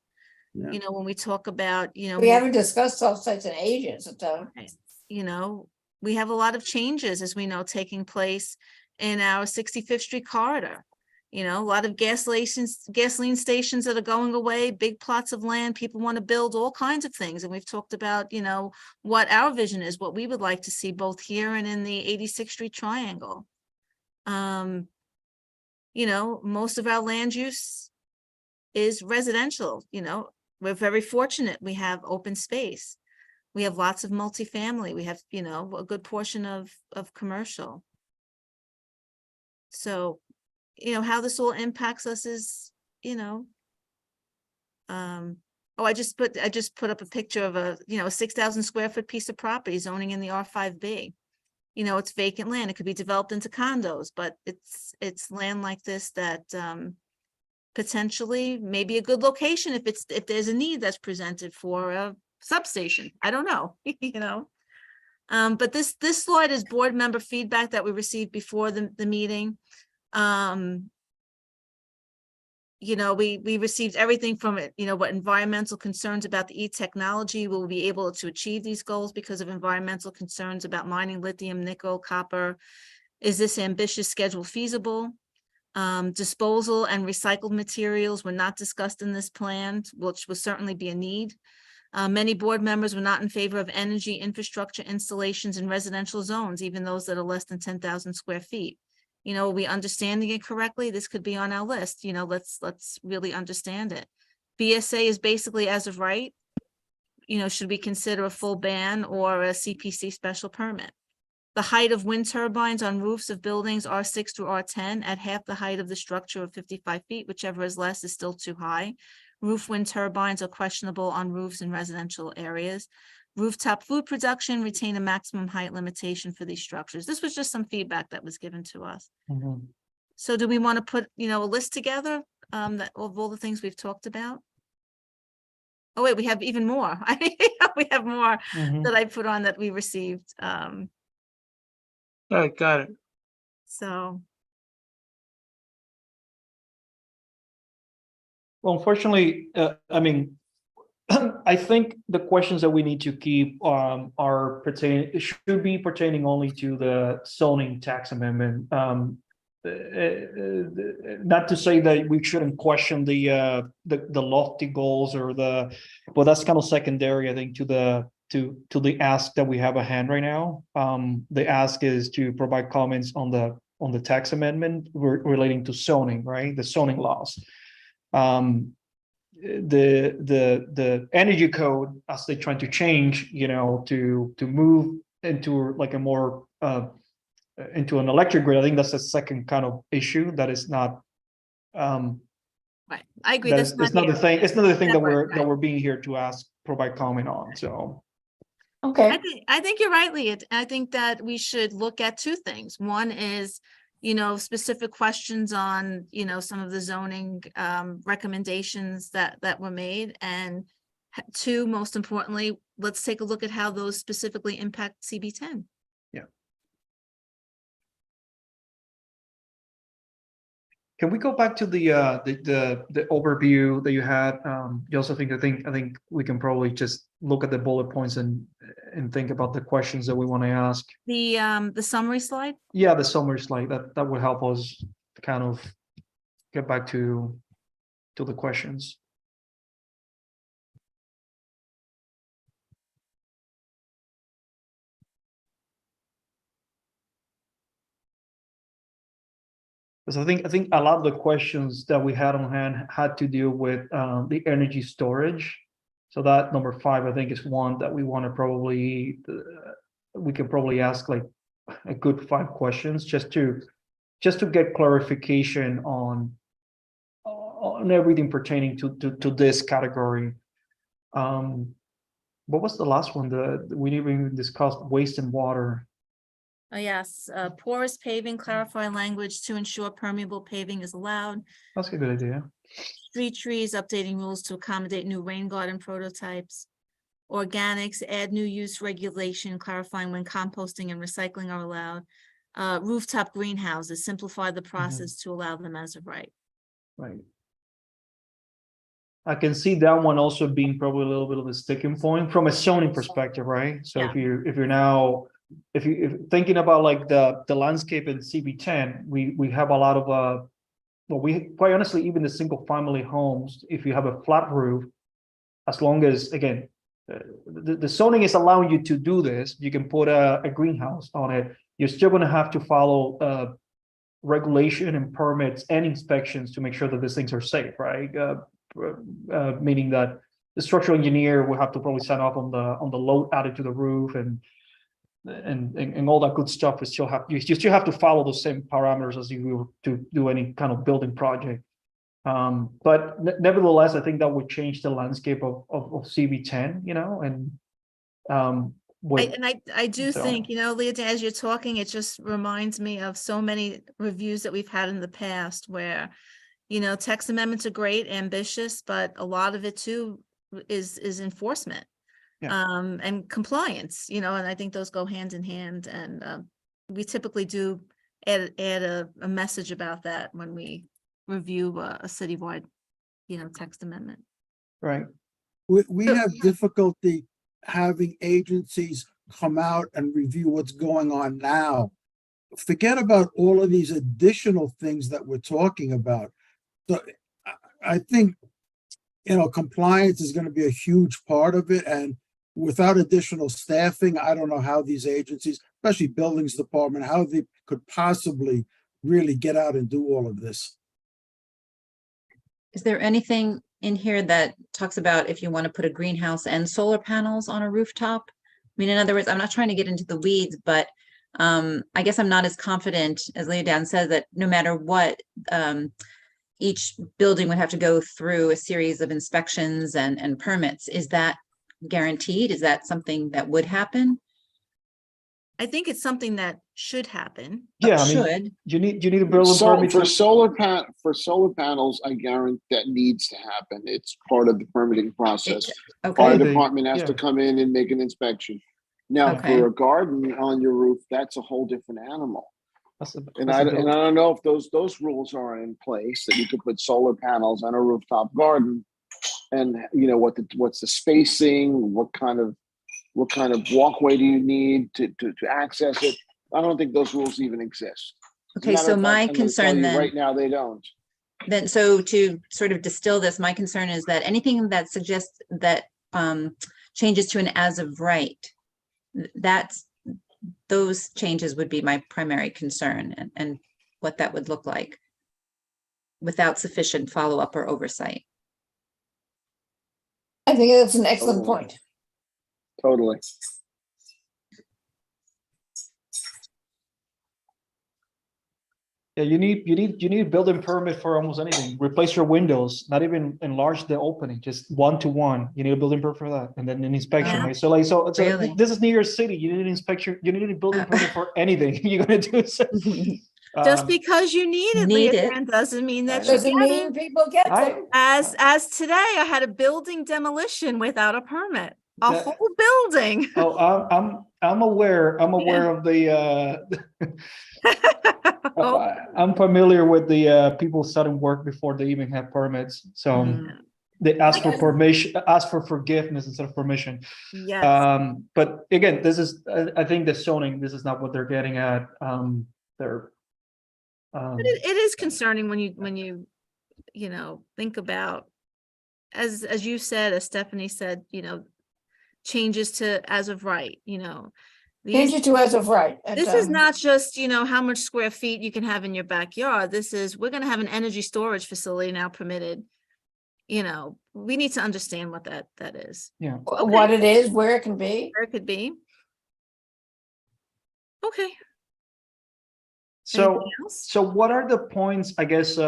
Yeah. When we talk about, We haven't discussed soft sites in ages, so. we have a lot of changes, as we know, taking place in our 65th Street corridor. A lot of gasoline stations that are going away, big plots of land, people want to build all kinds of things. And we've talked about, what our vision is, what we would like to see both here and in the 86th Street Triangle. Most of our land use is residential. We're very fortunate we have open space. We have lots of multifamily. We have, you know, a good portion of commercial. So, you know, how this all impacts us is, you know, oh, I just put up a picture of a, you know, a 6,000 square foot piece of property zoning in the R5B. You know, it's vacant land. It could be developed into condos, but it's land like this that potentially may be a good location if there's a need that's presented for a substation. I don't know, you know. But this slide is board member feedback that we received before the meeting. You know, we received everything from it, you know, what environmental concerns about the e-technology, will we be able to achieve these goals because of environmental concerns about mining lithium, nickel, copper? Is this ambitious schedule feasible? Disposal and recycled materials were not discussed in this plan, which will certainly be a need. Many board members were not in favor of energy infrastructure installations in residential zones, even those that are less than 10,000 square feet. You know, are we understanding it correctly? This could be on our list, you know, let's really understand it. BSA is basically as of right. You know, should we consider a full ban or a CPC special permit? The height of wind turbines on roofs of buildings R6 through R10 at half the height of the structure of 55 feet, whichever is less is still too high. Roof wind turbines are questionable on roofs in residential areas. Rooftop food production retain a maximum height limitation for these structures. This was just some feedback that was given to us. Mhm. So do we want to put, you know, a list together that of all the things we've talked about? Oh, wait, we have even more. We have more Mhm. that I put on that we received. All right, got it. So, Well, unfortunately, I mean, I think the questions that we need to keep are pertaining, should be pertaining only to the zoning tax amendment. Not to say that we shouldn't question the lofty goals or but that's kind of secondary, I think, to the ask that we have at hand right now. The ask is to provide comments on the tax amendment relating to zoning, right? The zoning laws. The energy code, as they're trying to change, you know, to move into like a more into an electric grid. I think that's the second kind of issue that is not right, I agree. it's not the here. thing. It's not the thing that Separate, we're being here to provide comment on. So Okay, I think you're right, Leah. I think that we should look at two things. One is, you know, specific questions on, you know, some of the zoning recommendations that were made. And two, most importantly, let's take a look at how those specifically impact CB10. can we go back to the overview that you had, Josephine? I think we can probably just look at the bullet points and think about the questions that we want to ask. The summary slide. Yeah, the summary slide that would help us kind of get back to the questions. Because I think a lot of the questions that we had on hand had to do with the energy storage. So that number 5, I think, is one that we want to probably we can probably ask like a good 5 questions just to get clarification on everything pertaining to this category. What was the last one? We didn't even discuss waste and water. Oh, yes, porous paving, clarify language to ensure permeable paving is allowed. That's a good idea. Street trees, updating rules to accommodate new rain garden prototypes. Organics, add new use regulation, clarifying when composting and recycling are allowed. Rooftop greenhouses, simplify the process to allow them as of right. Right. I can see that one also being probably a little bit of a sticking point from a zoning perspective, right? So if you're thinking about like the landscape in CB10, we have a lot of well, we quite honestly, even the single family homes, if you have a flat roof, as long as, again, the zoning is allowing you to do this, you can put a greenhouse on it. You're still going to have to follow regulation and permits and inspections to make sure that these things are safe, right? Meaning that the structural engineer will have to probably sign off on the load added to the roof and all that good stuff. You still have to follow the same parameters as you will to do any kind of building project. But nevertheless, I think that would change the landscape of CB10, you know, and I do so- think, you know, Leah, as you're talking, it just reminds me of so many reviews that we've had in the past where, you know, text amendments are great, ambitious, but a lot of it too is enforcement. And compliance, you know, and I think those go hand in hand, and we typically do add a message about that when we review a citywide, you know, text amendment. right. We So- have difficulty having agencies come out and review what's going on now. Forget about all of these additional things that we're talking about. So I think, you know, compliance is going to be a huge part of it. And without additional staffing, I don't know how these agencies, especially buildings department, how they could possibly really get out and do all of this. Is there anything in here that talks about if you want to put a greenhouse and solar panels on a rooftop? I mean, in other words, I'm not trying to get into the weeds, but I guess I'm not as confident as Leah Dan said that no matter what, each building would have to go through a series of inspections and permits. Is that guaranteed? Is that something that would happen? I think it's something that should happen. Yeah, I mean, Should. you need a building So permit for to- solar panels, I guarantee that needs to happen. It's part of the permitting process. Fire Okay, they- department has to yeah. come in and make an inspection. Now, Okay. for a garden on your roof, that's a whole different animal. that's a- And that's I a and I don't know if those rules are in place that you could put solar panels on a rooftop garden. And you know what's the spacing, what kind of walkway do you need to access it? I don't think those rules even exist. As a okay, matter so of fact, my I'm gonna tell concern you then, right now, they don't. so to sort of distill this, my concern is that anything that suggests that changes to an as of right, those changes would be my primary concern and what that would look like without sufficient follow-up or oversight. I think that's an excellent Totally. point. Totally. Yeah, you need a building permit for almost anything. Replace your windows, not even enlarge the opening, just 1-to-1. You need a building permit for that, and then an inspection. Yeah. Right? So Really? this is New York City. You need an inspection. You need a building permit for anything you're gonna do. So, Just um, because you need it, Need Leah it. Dan, doesn't mean that you Doesn't get mean it. people get I- them. As today, I had a building demolition without a permit, a That- whole building. oh, I'm aware. I'm aware of the. Oh, I'm familiar with the people starting work before they even have permits. So Mm. they ask for Okay. permission, ask for forgiveness instead of permission. yes. But again, this is, I think the zoning, this is not what they're getting at. They're. But it is concerning when you know, think about, as you said, as Stephanie said, you know, changes to as of right, you know. Change These, it to as of right. and, this is um, not just, you know, how much square feet you can have in your backyard. This is, we're gonna have an energy storage facility now permitted. You know, we need to understand what that is, Yeah. What it is, where it can be. where it could be. Okay. So. Anything else? So what are the points, I guess,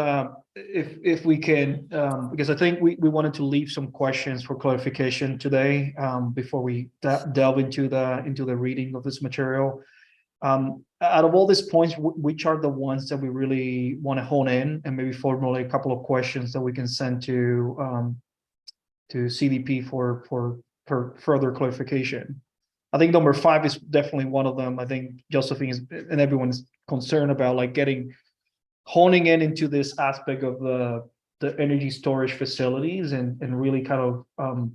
if we can, because I think we wanted to leave some questions for clarification today, before we delve into the reading of this material. Out of all these points, which are the ones that we really want to hone in and maybe formulate a couple of questions that we can send to CDP for further clarification? I think number 5 is definitely one of them. I think Josephine and everyone is concerned about like honing into this aspect of the energy storage facilities and really kind of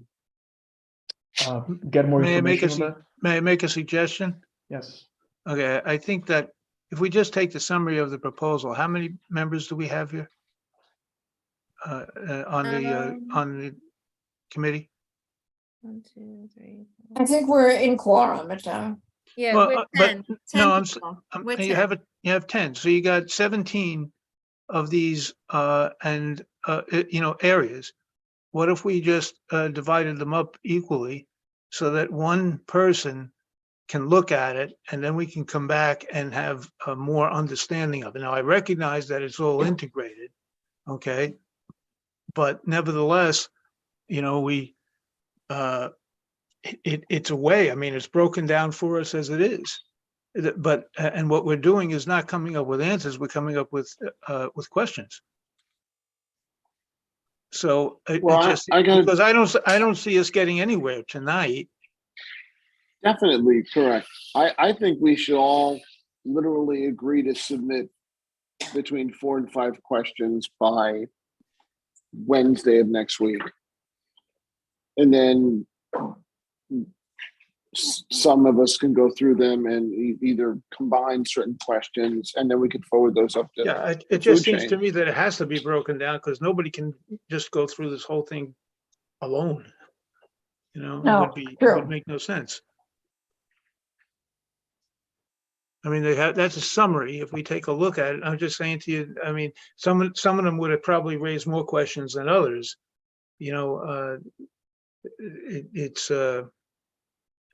get more May I make information on that. May I make a suggestion? Yes. Okay, I think that if we just take the summary of the proposal, how many members do we have here? On the committee? 1, 2, 3, I think we're in quorum. Yeah, Well, we're but 10. no, 10 people. We're You 10. you have 10, so you got 17 of these, and, you know, areas. what if we just divided them up equally so that one person can look at it and then we can come back and have a more understanding of it. Now, I recognize that it's all integrated, okay? But nevertheless, you know, it's a way, I mean, it's broken down for us as it is. But, and what we're doing is not coming up with answers, we're coming up with questions. So Well, because I don't see us getting anywhere tonight. definitely correct. I think we should all literally agree to submit between 4 and 5 questions by Wednesday of next week. And then some of us can go through them and either combine certain questions, and then we could forward those up to. Yeah, it the just food seems to chain. me that it has to be broken down because nobody can just go through this whole thing alone. You know, No, it true. would make no sense. I mean, that's a summary. If we take a look at it, I'm just saying to you, I mean, some of them would have probably raised more questions than others. You know,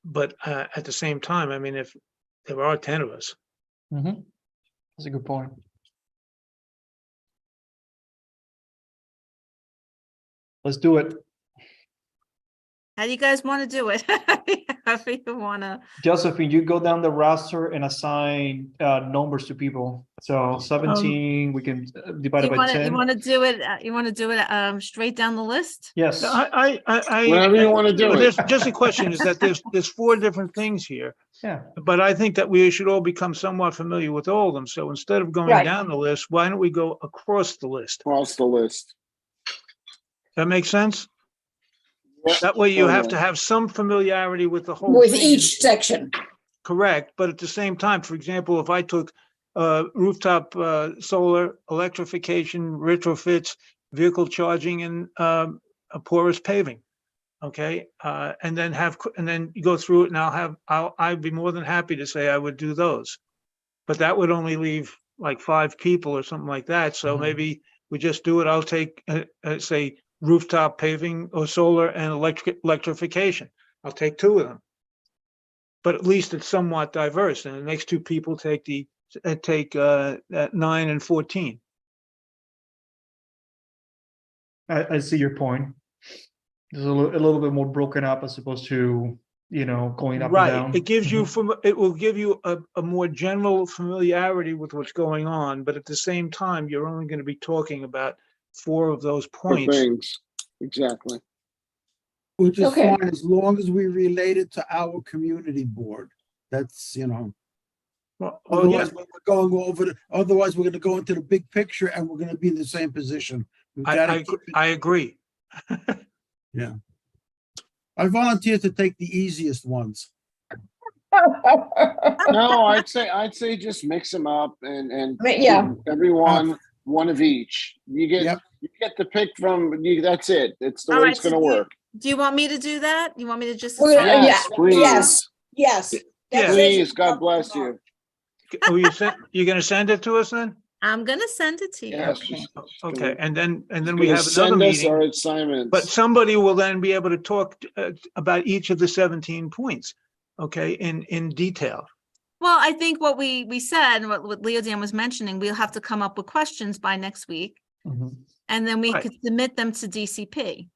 but at the same time, I mean, if there are 10 of us, Mm-hmm. That's a good point. Let's do it. How do you guys want to do it? However you want to. Josephine, you go down the roster and assign numbers to people. So 17, we can divide it by 10. You want to do it? You want to do it straight down the list? Yes. Whatever you want to do. There's just a question is that there's 4 different things here, Yeah. but I think that we should all become somewhat familiar with all of them. So instead of going Right. down the list, why don't we go across the list? Across the list. That makes sense? Yep, That way you have to totally. have some familiarity with the whole With thing. each section. Correct, but at the same time, for example, if I took rooftop solar, electrification, retrofits, vehicle charging, and a porous paving, okay, and then you go through it, and I'd be more than happy to say I would do those, but that would only leave like 5 people or something like that. So Mhm. maybe we just do it. I'll take say rooftop paving or solar and electrification. I'll take 2 of them. But at least it's somewhat diverse, and the next 2 people take 9 and 14. I see your point. It's a little bit more broken up as opposed to, you know, going up and Right, down. it gives you Mhm. it will give you a more general familiarity with what's going on, but at the same time, you're only going to be talking about 4 of those For points. things. Exactly. Which is Okay. fine, as long as we relate it to our community board. That's, you know, Well, yeah, otherwise we're going over, otherwise we're gonna go into the big picture and we're gonna be in the same position. We've gotta keep it- I agree. I volunteer to take the easiest ones. No, I'd say just mix them up and Yeah. everyone one of each. You Yep. get to pick from you. That's it. It's the All way right, it's going so to work. Do you want me to do that? You want me to just? Well, assign- Yes, please. Yes. Yeah. Please, God bless you. Oh, you're going to send it to us then? I'm gonna send it to you. Yes. Okay. just- Okay, and then we gonna have another send us meeting. our assignments. But somebody will then be able to talk about each of the 17 points, okay, in detail. Well, I think what we said, and what Leodan was mentioning, we'll have to come up with questions by next week, Mhm. and then we Right. could submit them to DCP.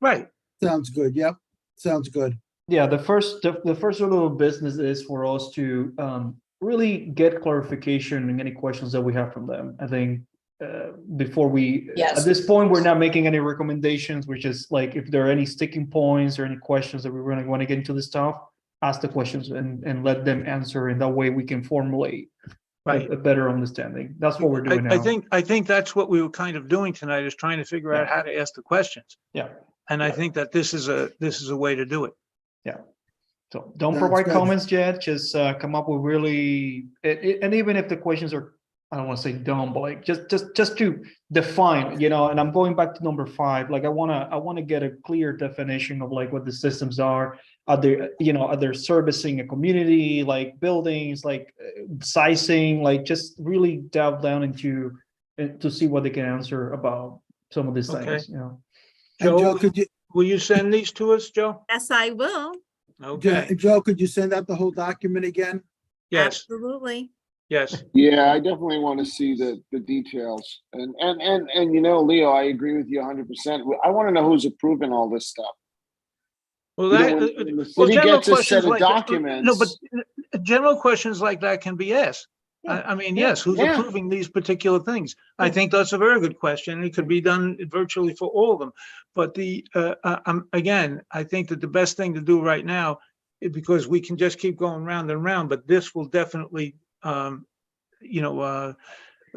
Right, Sounds good, yep, sounds good. Yeah, the first order of business is for us to really get clarification in any questions that we have from them. I think before we, Yes. at this point, we're not making any recommendations, which is like if there are any sticking points or any questions that we really want to get into the stuff, ask the questions and let them answer, and that way we can formulate right. a better understanding. That's what we're doing now. I think that's what we were kind of doing tonight, is trying to figure out Yeah. how to ask the questions. Yeah. And I think that this is a way to do it. So don't Sounds provide good. comments yet, just come up with really, and even if the questions are, I don't want to say dumb, but like just to define, you know, and I'm going back to number 5, like I want to get a clear definition of like what the systems are they servicing a community, like buildings, like sizing, like just really delve down into to see what they can answer about some of these Okay. things, you know. And Joe, Joe, could you, will you send these to us, Joe? Yes, I will. Okay, Joe, could you send out the whole document again? yes, Absolutely. yes. Yeah, I definitely want to see the details. And you know, Leo, I agree with you 100%. I want to know who's approving all this stuff. Well, You know, that, when the well, city general gets a set questions of like, no, but documents. general questions like that can be asked. I mean, yes, who's Yeah. approving these particular things? I think that's a very good question. It could be done virtually for all of them. But again, I think that the best thing to do right now, because we can just keep going round and round, but this will definitely, you know,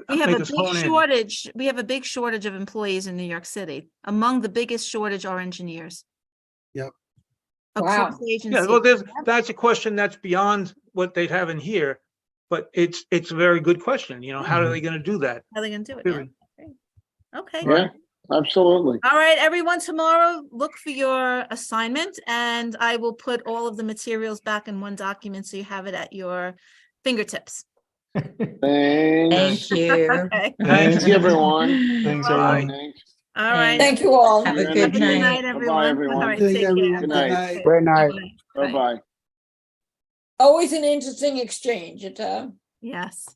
We have make a us big hone in. shortage. We have a big shortage of employees in New York City. Among the biggest shortage are engineers. Yep. Across Wow. Yeah, well, agencies. that's a question that's beyond what they'd have in here, but it's a very good question. You know, how are they going to do that? How are they gonna do it? Yeah. Period. Great. Okay. Yeah, absolutely. All right, everyone, tomorrow, look for your assignment and I will put all of the materials back in one document so you have it at your fingertips. Thanks. Thank you. Okay. Thanks, everyone. Thanks, All everyone. Thanks. right. Thank you all. Have a Your good Have a good energy. night, night. Bye-bye, everyone. everyone. All right, Good take care. everyone. Good Good night. night. Good night. Bye. Bye-bye. Always an interesting exchange. Yes.